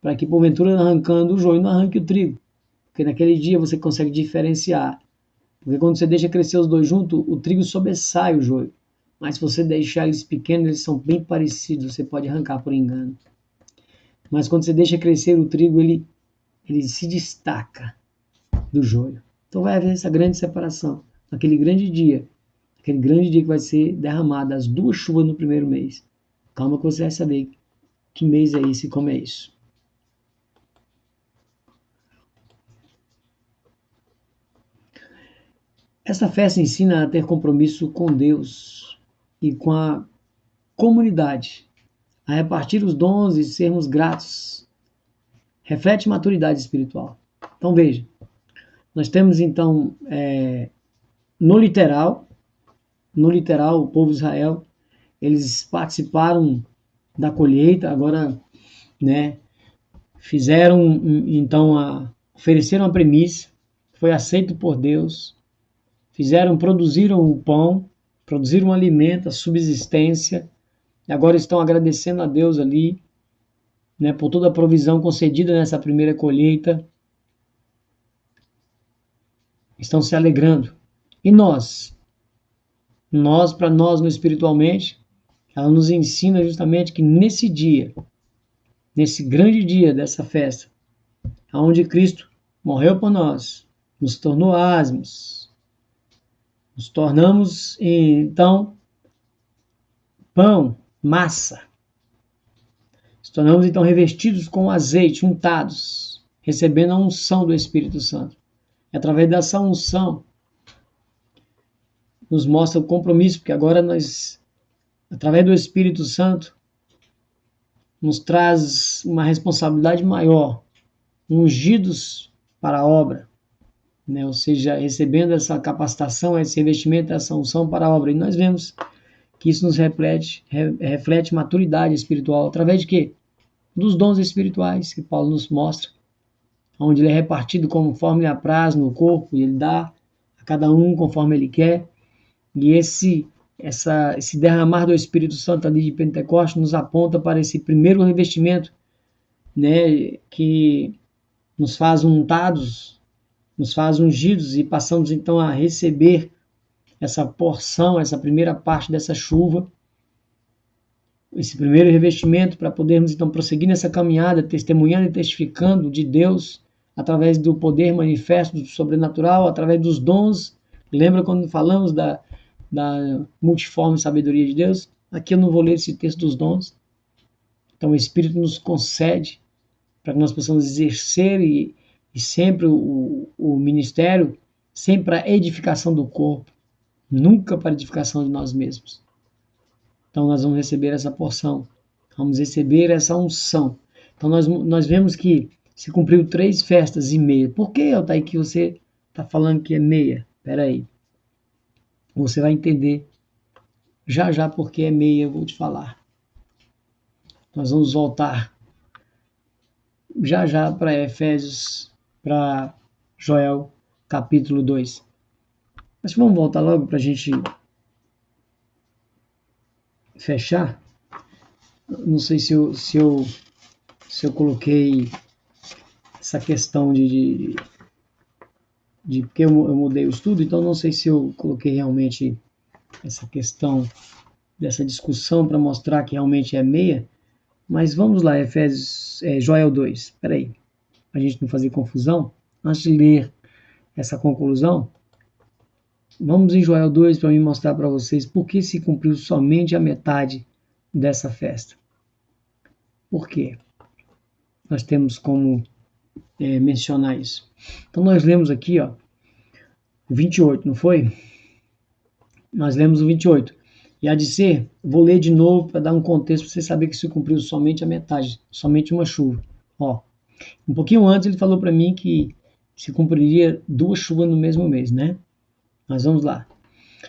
para que porventura arrancando o joio não arranque o trigo. Porque naquele dia você consegue diferenciar. Porque quando você deixa crescer os dois juntos, o trigo sobressai o joio. Mas se você deixar eles pequenos, eles são bem parecidos, você pode arrancar por engano. Mas quando você deixa crescer o trigo, ele se destaca do joio. Então vai haver essa grande separação. Aquele grande dia que vai ser derramada as duas chuvas no primeiro mês. Calma que você vai saber que mês é esse e como é isso. Essa festa ensina a ter compromisso com Deus e com a comunidade, a repartir os dons e sermos gratos. Reflete maturidade espiritual. Então veja, nós temos então no literal, o povo de Israel, eles participaram da colheita, agora, né, fizeram então ofereceram a premissa, foi aceito por Deus, produziram o pão, produziram o alimento, a subsistência, e agora estão agradecendo a Deus ali, né, por toda a provisão concedida nessa primeira colheita, estão se alegrando. E nós, para nós no espiritualmente, ela nos ensina justamente que nesse dia, nesse grande dia dessa festa, onde Cristo morreu por nós, nos tornou asmos, nos tornamos então pão, massa, nos tornamos então revestidos com azeite, untados, recebendo a unção do Espírito Santo. E através dessa unção nos mostra o compromisso, porque agora nós, através do Espírito Santo, nos traz uma responsabilidade maior, ungidos para a obra, né? Ou seja, recebendo essa capacitação, esse revestimento, essa unção para a obra. E nós vemos que isso nos reflete maturidade espiritual, através de quê? Dos dons espirituais que Paulo nos mostra, onde ele é repartido conforme lhe apraz no corpo, e ele dá a cada um conforme ele quer. E esse derramar do Espírito Santo ali de Pentecostes nos aponta para esse primeiro revestimento, né, que nos faz untados, nos faz ungidos, e passamos então a receber essa porção, essa primeira parte dessa chuva, esse primeiro revestimento para podermos então prosseguir nessa caminhada, testemunhando e testificando de Deus através do poder manifesto do sobrenatural, através dos dons. Lembra quando falamos da multiforme sabedoria de Deus? Aqui eu não vou ler esse texto dos dons. Então o Espírito nos concede para que nós possamos exercer e sempre o ministério, sempre para edificação do corpo, nunca para edificação de nós mesmos. Então nós vamos receber essa porção, vamos receber essa unção. Então nós vemos que se cumpriu 3 festas e meia. Por que, Altair, que você está falando que é meia? Espera aí. Você vai entender já porque é meia, eu vou te falar. Nós vamos voltar já para Efésios, para Joel, capítulo 2. Mas vamos voltar logo para a gente fechar. Não sei se eu coloquei essa questão de porque eu mudei o estudo, então não sei se eu coloquei realmente essa questão dessa discussão para mostrar que realmente é meia. Mas vamos lá, Joel 2. Espera aí, para a gente não fazer confusão. Antes de ler essa conclusão, vamos em Joel 2 para me mostrar para vocês por que se cumpriu somente a metade dessa festa. Por quê? Nós temos como mencionar isso. Então nós lemos aqui, ó, o 28, não foi? Nós lemos o 28. E há de ser, vou ler de novo para dar um contexto para você saber que se cumpriu somente a metade, somente uma chuva. Ó, um pouquinho antes ele falou para mim que se cumpriria 2 chuvas no mesmo mês, né? Mas vamos lá.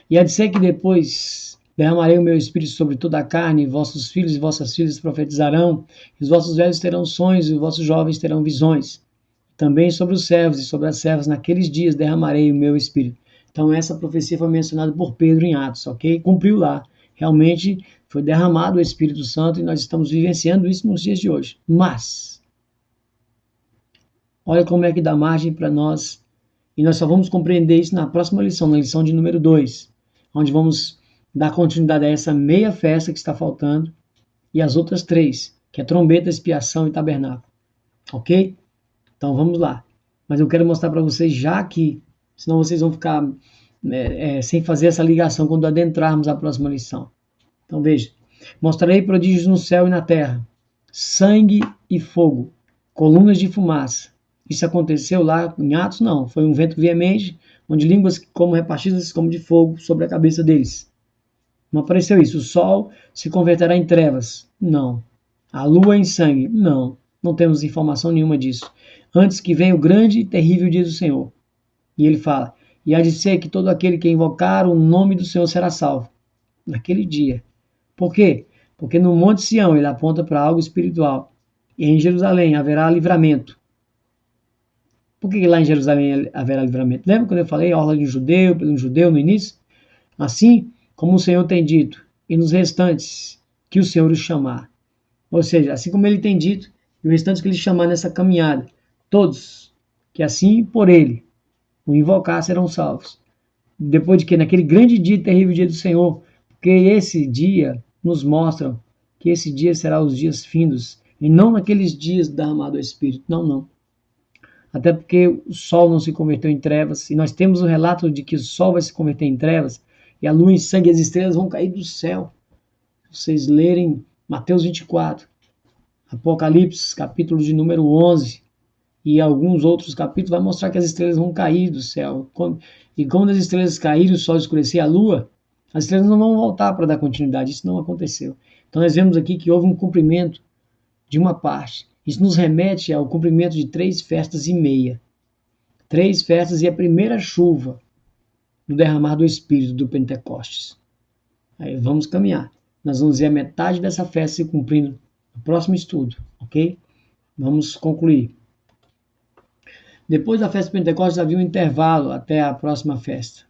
E há de ser que depois derramarei o meu espírito sobre toda a carne, e vossos filhos e vossas filhas profetizarão, e os vossos velhos terão sonhos, e os vossos jovens terão visões. Também sobre os servos e sobre as servas, naqueles dias derramarei o meu espírito. Então essa profecia foi mencionada por Pedro em Atos, ok? Cumpriu lá. Realmente foi derramado o Espírito Santo e nós estamos vivenciando isso nos dias de hoje. Mas, olha como é que dá margem para nós, e nós só vamos compreender isso na próxima lição, na lição de número 2, onde vamos dar continuidade a essa meia festa que está faltando e as outras 3, que é trombeta, expiação e tabernáculo. Ok? Então vamos lá. Mas eu quero mostrar para vocês já aqui, senão vocês vão ficar sem fazer essa ligação quando adentrarmos a próxima lição. Então veja, mostrarei prodígios no céu e na terra, sangue e fogo, colunas de fumaça. Isso aconteceu lá em Atos? Não, foi um vento veemente, onde línguas como repartidas como de fogo sobre a cabeça deles. Não apareceu isso. O sol se converterá em trevas? Não. A lua em sangue? Não. Não temos informação nenhuma disso. Antes que venha o grande e terrível dia do Senhor. E ele fala, e há de ser que todo aquele que invocar o nome do Senhor será salvo. Naquele dia. Por quê? Porque no Monte Sião ele aponta para algo espiritual. E em Jerusalém haverá livramento. Por que lá em Jerusalém haverá livramento? Lembra quando eu falei orla de um judeu, pelo judeu no início? Assim como o Senhor tem dito, e nos restantes que o Senhor os chamar. Ou seja, assim como ele tem dito, e os restantes que ele chamar nessa caminhada, todos, que assim por ele o invocar serão salvos. Depois de que naquele grande dia, terrível dia do Senhor, porque esse dia nos mostra que esse dia será os dias findos, e não naqueles dias derramado o Espírito, não. Até porque o sol não se converteu em trevas, e nós temos o relato de que o sol vai se converter em trevas, e a lua em sangue e as estrelas vão cair do céu. Vocês lerem Mateus 24, Apocalipse, capítulo de número 11, e alguns outros capítulos, vai mostrar que as estrelas vão cair do céu. E quando as estrelas caírem, o sol escurecer, a lua, as estrelas não vão voltar para dar continuidade. Isso não aconteceu. Então nós vemos aqui que houve um cumprimento de uma parte. Isso nos remete ao cumprimento de 3 festas e meia. 3 festas e a primeira chuva do derramar do Espírito do Pentecostes. Aí vamos caminhar. Nós vamos ver a metade dessa festa se cumprindo no próximo estudo, ok? Vamos concluir. Depois da festa do Pentecostes havia um intervalo até a próxima festa.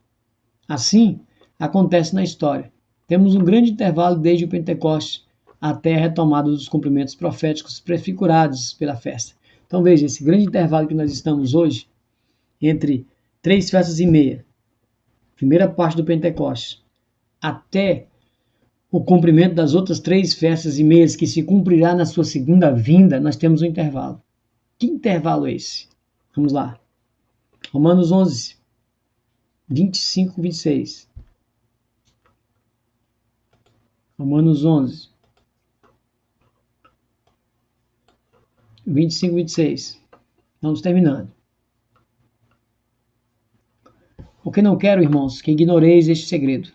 Assim, acontece na história. Temos um grande intervalo desde o Pentecostes até a retomada dos cumprimentos proféticos prefigurados pela festa. Então veja, esse grande intervalo que nós estamos hoje, entre 3 festas e meia, primeira parte do Pentecostes, até o cumprimento das outras 3 festas e meias que se cumprirá na sua segunda vinda, nós temos um intervalo. Que intervalo é esse? Vamos lá. Romanos 11, 25, 26. Romanos 11, 25, 26. Vamos terminando. Porque não quero, irmãos, que ignoreis este segredo.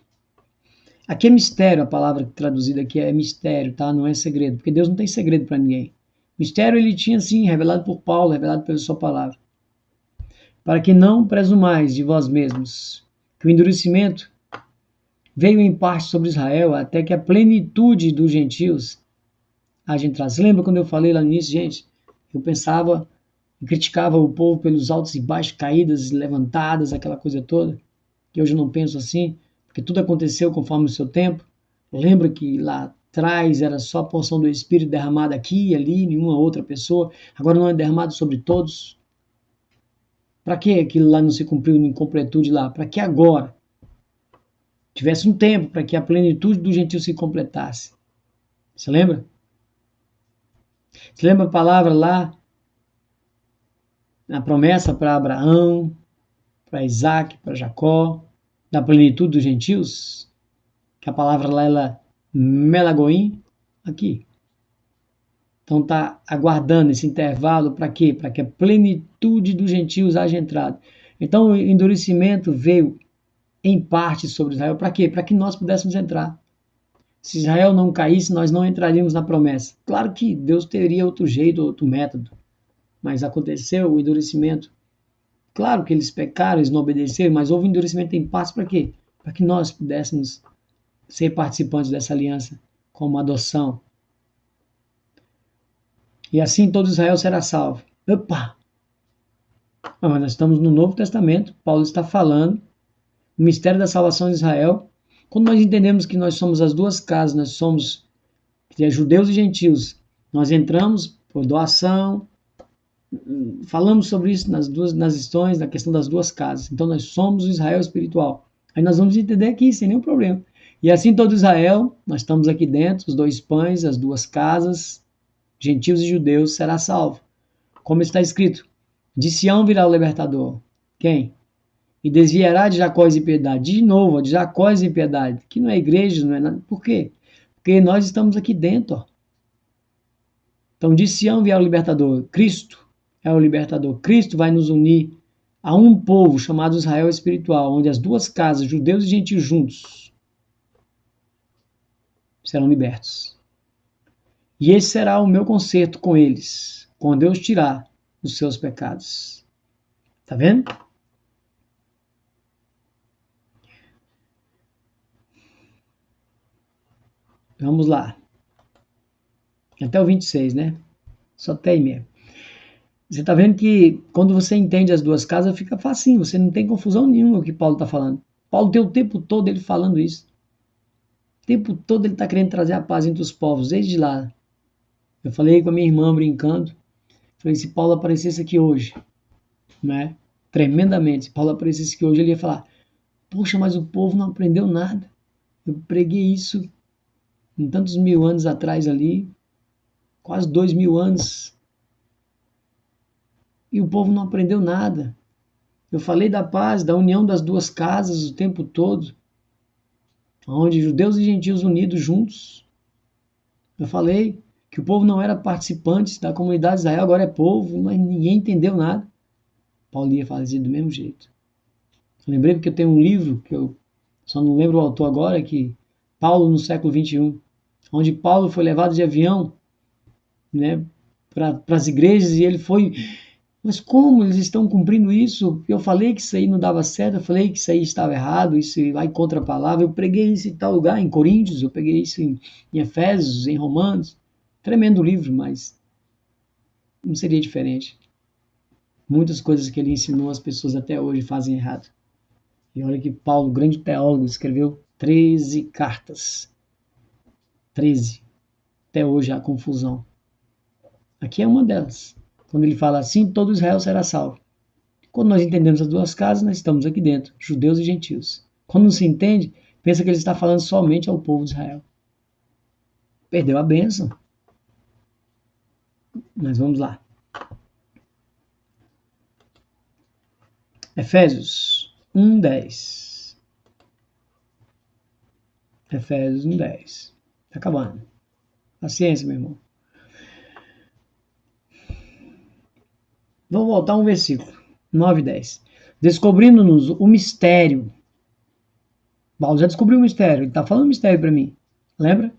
Aqui é mistério, a palavra traduzida aqui é mistério, tá? Não é segredo, porque Deus não tem segredo para ninguém. Mistério ele tinha sim, revelado por Paulo, revelado pela sua palavra. Para que não presumais de vós mesmos, que o endurecimento veio em parte sobre Israel, até que a plenitude dos gentios haja entrado. Você lembra quando eu falei lá no início, gente? Eu pensava e criticava o povo pelos altos e baixos, caídas e levantadas, aquela coisa toda, que hoje eu não penso assim, porque tudo aconteceu conforme o seu tempo. Lembra que lá atrás era só a porção do Espírito derramada aqui e ali, nenhuma outra pessoa, agora não é derramado sobre todos. Para que aquilo lá não se cumpriu em completude lá? Para que agora tivesse um tempo para que a plenitude do gentil se completasse? Você lembra? Você lembra a palavra lá, na promessa para Abraão, para Isaac, para Jacó, da plenitude dos gentios? Que a palavra lá, ela melagoim, aqui. Então está aguardando esse intervalo para quê? Para que a plenitude dos gentios haja entrado. Então o endurecimento veio em parte sobre Israel. Para quê? Para que nós pudéssemos entrar. Se Israel não caísse, nós não entraríamos na promessa. Claro que Deus teria outro jeito, outro método. Mas aconteceu o endurecimento. Claro que eles pecaram, eles não obedeceram, mas houve endurecimento em parte para quê? Para que nós pudéssemos ser participantes dessa aliança como adoção. E assim todo Israel será salvo. Opa! Mas nós estamos no Novo Testamento, Paulo está falando o mistério da salvação de Israel. Quando nós entendemos que nós somos as duas casas, nós somos judeus e gentios, nós entramos por doação, falamos sobre isso nas lições, na questão das duas casas. Então nós somos o Israel espiritual. Aí nós vamos entender aqui, sem nenhum problema. E assim todo Israel, nós estamos aqui dentro, os 2 pães, as 2 casas, gentios e judeus, será salvo. Como está escrito, de Sião virá o libertador. Quem? E desviará de Jacó e impiedade. De novo, de Jacó e impiedade, que não é igreja, não é nada. Por quê? Porque nós estamos aqui dentro. Ó. Então, de Sião virá o libertador. Cristo é o libertador. Cristo vai nos unir a um povo chamado Israel espiritual, onde as 2 casas, judeus e gentios juntos, serão libertos. E esse será o meu conserto com eles, quando Deus tirar os seus pecados. Tá vendo? Vamos lá. Até o 26, né? Só até aí mesmo. Você tá vendo que quando você entende as 2 casas, fica facinho. Você não tem confusão nenhuma o que Paulo está falando. Paulo tem o tempo todo ele falando isso. O tempo todo ele está querendo trazer a paz entre os povos, desde lá. Eu falei com a minha irmã brincando. Falei, se Paulo aparecesse aqui hoje, né? Tremendamente. Se Paulo aparecesse aqui hoje, ele ia falar, poxa, mas o povo não aprendeu nada. Eu preguei isso em tantos mil anos atrás ali, quase 2000 anos, e o povo não aprendeu nada. Eu falei da paz, da união das 2 casas o tempo todo, onde judeus e gentios unidos juntos. Eu falei que o povo não era participante da comunidade de Israel, agora é povo, mas ninguém entendeu nada. Paulo ia fazer do mesmo jeito. Eu lembrei porque eu tenho um livro, que eu só não lembro o autor agora, que Paulo no século XXI, onde Paulo foi levado de avião, né, para as igrejas, e ele foi, mas como eles estão cumprindo isso? Eu falei que isso aí não dava certo, eu falei que isso aí estava errado, isso vai contra a palavra, eu preguei isso em tal lugar, em Coríntios, eu peguei isso em Efésios, em Romanos, tremendo livro, mas não seria diferente. Muitas coisas que ele ensinou as pessoas até hoje fazem errado. E olha que Paulo, grande teólogo, escreveu 13 cartas. 13. Até hoje há confusão. Aqui é uma delas. Quando ele fala assim, todo Israel será salvo. Quando nós entendemos as 2 casas, nós estamos aqui dentro, judeus e gentios. Quando não se entende, pensa que ele está falando somente ao povo de Israel. Perdeu a bênção. Mas vamos lá. Efésios 1:10. Efésios 1:10. Tá acabando. Paciência, meu irmão. Vamos voltar um versículo. 9:10. Descobrindo-nos o mistério. Paulo já descobriu o mistério. Ele está falando mistério para mim. Lembra?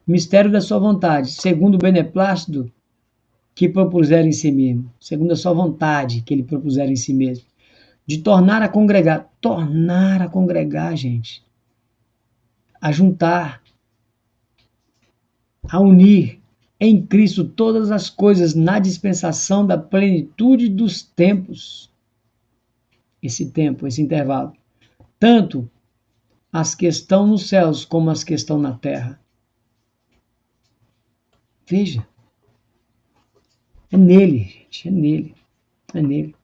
O mistério da sua vontade, segundo o beneplácito que propuser em si mesmo. Segundo a sua vontade que ele propuser em si mesmo. De tornar a congregar. Tornar a congregar, gente. A juntar. A unir em Cristo todas as coisas na dispensação da plenitude dos tempos. Esse tempo, esse intervalo. Tanto as que estão nos céus como as que estão na terra. Veja. É nele, gente. É nele. É nele.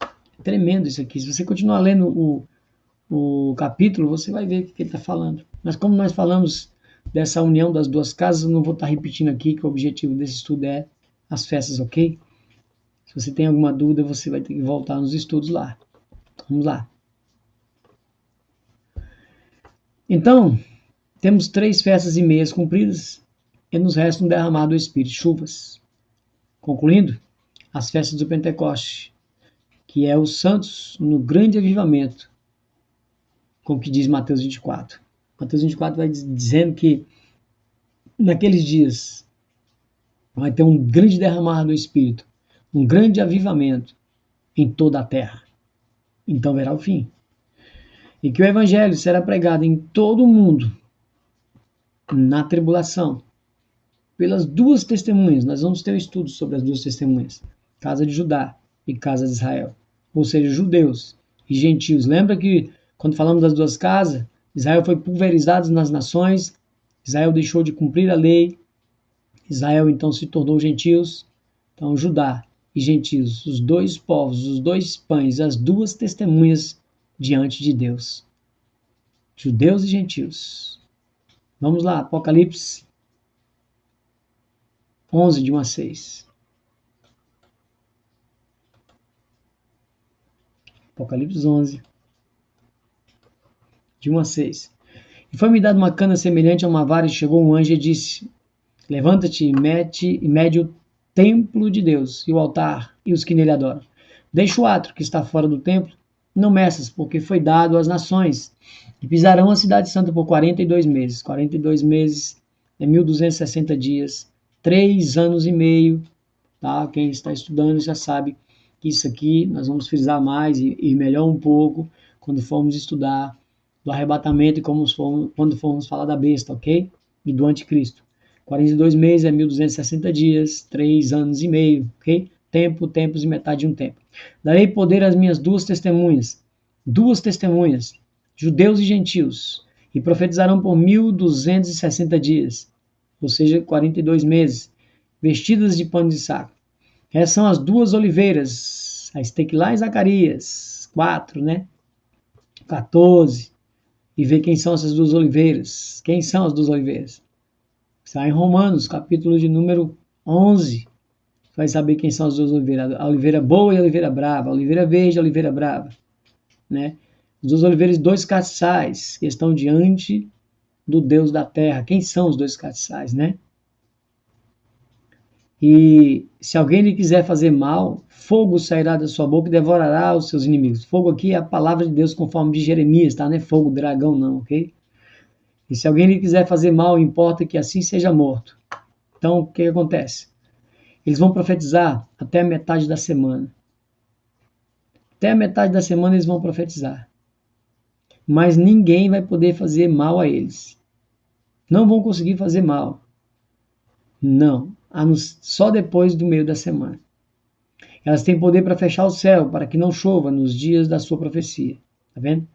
É tremendo isso aqui. Se você continuar lendo o capítulo, você vai ver o que ele está falando. Mas como nós falamos dessa união das duas casas, eu não vou estar repetindo aqui que o objetivo desse estudo é as festas, ok? Se você tem alguma dúvida, você vai ter que voltar nos estudos lá. Vamos lá. Então, temos 3 festas e meias cumpridas e nos resta um derramar do Espírito, chuvas. Concluindo, as festas do Pentecoste, que é os santos no grande avivamento, como que diz Mateus 24. Mateus 24 vai dizendo que naqueles dias vai ter um grande derramar do Espírito, um grande avivamento em toda a terra. Então verá o fim. E que o Evangelho será pregado em todo o mundo, na tribulação, pelas 2 testemunhas. Nós vamos ter um estudo sobre as 2 testemunhas, casa de Judá e casa de Israel, ou seja, judeus e gentios. Lembra que quando falamos das 2 casas, Israel foi pulverizado nas nações, Israel deixou de cumprir a lei, Israel então se tornou gentios. Então Judá e gentios, os 2 povos, os 2 pães, as 2 testemunhas diante de Deus. Judeus e gentios. Vamos lá, Apocalipse 11, de 1 a 6. Apocalipse 11, de 1 a 6. E foi-me dada uma cana semelhante a uma vara, e chegou um anjo e disse: Levanta-te e mede o templo de Deus, e o altar, e os que nele adoram. Deixa o átrio que está fora do templo, não meças, porque foi dado às nações, e pisarão a cidade santa por 42 meses. 42 meses é 1260 dias, 3 anos e meio. Tá? Quem está estudando já sabe que isso aqui nós vamos frisar mais e melhor um pouco quando formos estudar do arrebatamento e quando formos falar da besta, ok? E do anticristo. 42 meses é 1260 dias, 3 anos e meio, ok? Tempo, tempos e metade de um tempo. Darei poder às minhas 2 testemunhas, judeus e gentios, e profetizarão por 1260 dias, ou seja, 42 meses, vestidas de pano de saco. Essas são as 2 oliveiras, a Estequilá e Zacarias, 4, né? 14. E ver quem são essas 2 oliveiras. Quem são as 2 oliveiras? Está em Romanos, capítulo de número 11. Você vai saber quem são as 2 oliveiras. A oliveira boa e a oliveira brava. A oliveira verde e a oliveira brava. Né? As 2 oliveiras, 2 castiçais, que estão diante do Deus da terra. Quem são os 2 castiçais, né? E se alguém lhe quiser fazer mal, fogo sairá da sua boca e devorará os seus inimigos. Fogo aqui é a palavra de Deus conforme de Jeremias, tá? Não é fogo, dragão não, ok? E se alguém lhe quiser fazer mal, importa que assim seja morto. Então, o que acontece? Eles vão profetizar até a metade da semana. Até a metade da semana eles vão profetizar. Mas ninguém vai poder fazer mal a eles. Não vão conseguir fazer mal. Não. Só depois do meio da semana. Elas têm poder para fechar o céu, para que não chova nos dias da sua profecia. Tá vendo?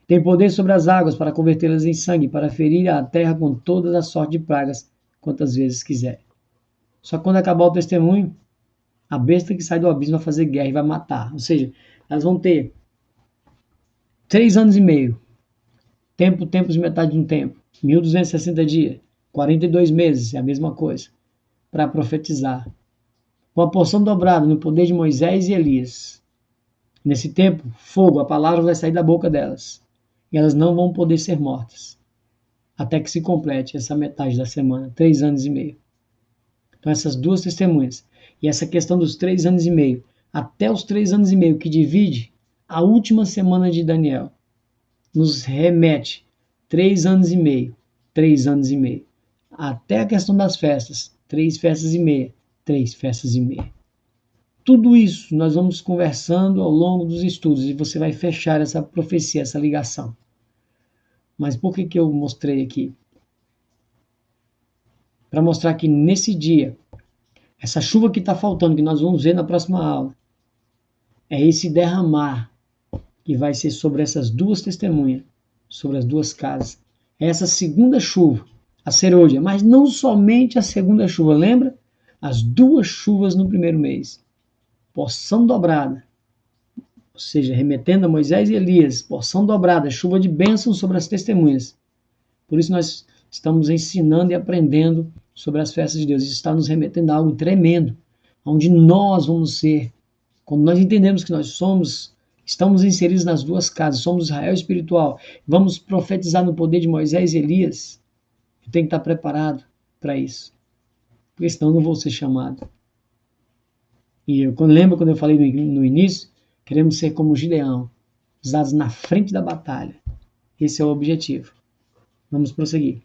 Tem poder sobre as águas para convertê-las em sangue, para ferir a terra com todas as sortes de pragas, quantas vezes quiser. Só que quando acabar o testemunho, a besta que sai do abismo vai fazer guerra e vai matar. Ou seja, elas vão ter 3 anos e meio. Tempos e metade de um tempo. 1260 dias. 42 meses, é a mesma coisa, para profetizar. Com a porção dobrada no poder de Moisés e Elias. Nesse tempo, fogo, a palavra vai sair da boca delas. E elas não vão poder ser mortas. Até que se complete essa metade da semana, 3 anos e meio. Então, essas duas testemunhas. E essa questão dos 3 anos e meio, até os 3 anos e meio, que divide a última semana de Daniel, nos remete 3 anos e meio, 3 anos e meio. Até a questão das festas, 3 festas e meia, 3 festas e meia. Tudo isso nós vamos conversando ao longo dos estudos e você vai fechar essa profecia, essa ligação. Mas por que eu mostrei aqui? Para mostrar que nesse dia, essa chuva que está faltando, que nós vamos ver na próxima aula, é esse derramar que vai ser sobre essas duas testemunhas, sobre as duas casas. É essa segunda chuva, a serôdia, mas não somente a segunda chuva, lembra? As duas chuvas no primeiro mês. Porção dobrada, ou seja, remetendo a Moisés e Elias, porção dobrada, chuva de bênção sobre as testemunhas. Por isso nós estamos ensinando e aprendendo sobre as festas de Deus. Isso está nos remetendo a algo tremendo, onde nós vamos ser, quando nós entendemos que nós estamos inseridos nas duas casas, somos Israel espiritual, vamos profetizar no poder de Moisés e Elias, eu tenho que estar preparado para isso, porque senão eu não vou ser chamado. E lembra quando eu falei no início? Queremos ser como Gideão, usados na frente da batalha. Esse é o objetivo. Vamos prosseguir.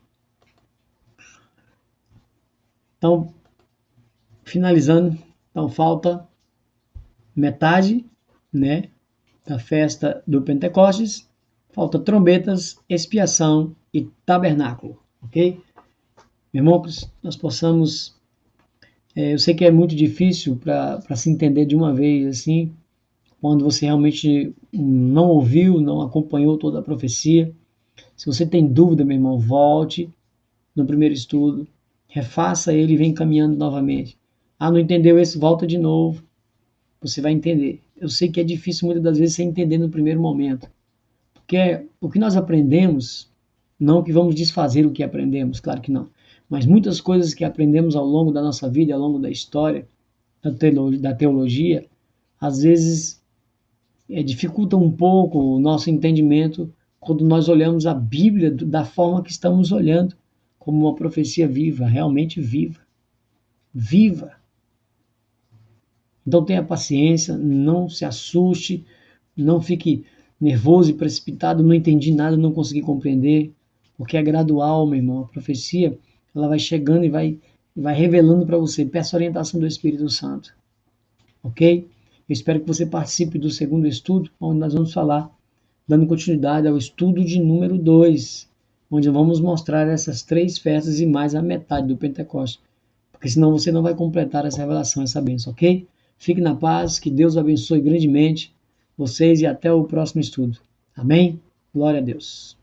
Então, finalizando, então falta metade, né, da festa do Pentecostes, falta trombetas, expiação e tabernáculo, ok? Meu irmão, que nós possamos, eu sei que é muito difícil para se entender de uma vez, assim, quando você realmente não ouviu, não acompanhou toda a profecia. Se você tem dúvida, meu irmão, volte no primeiro estudo, refaça ele e vem caminhando novamente. Ah, não entendeu esse? Volta de novo. Você vai entender. Eu sei que é difícil muitas das vezes você entender no primeiro momento. Porque o que nós aprendemos, não que vamos desfazer o que aprendemos, claro que não. Mas muitas coisas que aprendemos ao longo da nossa vida, ao longo da história, da teologia, às vezes dificulta um pouco o nosso entendimento quando nós olhamos a Bíblia da forma que estamos olhando, como uma profecia viva, realmente viva. Viva! Então tenha paciência, não se assuste, não fique nervoso e precipitado, não entendi nada, não consegui compreender, porque é gradual, meu irmão. A profecia, ela vai chegando e vai revelando para você. Peça a orientação do Espírito Santo. Ok? Eu espero que você participe do segundo estudo, onde nós vamos falar, dando continuidade ao estudo de número 2, onde vamos mostrar essas 3 festas e mais a metade do Pentecostes. Porque senão você não vai completar essa revelação, essa bênção, ok? Fique na paz, que Deus abençoe grandemente vocês e até o próximo estudo. Amém? Glória a Deus.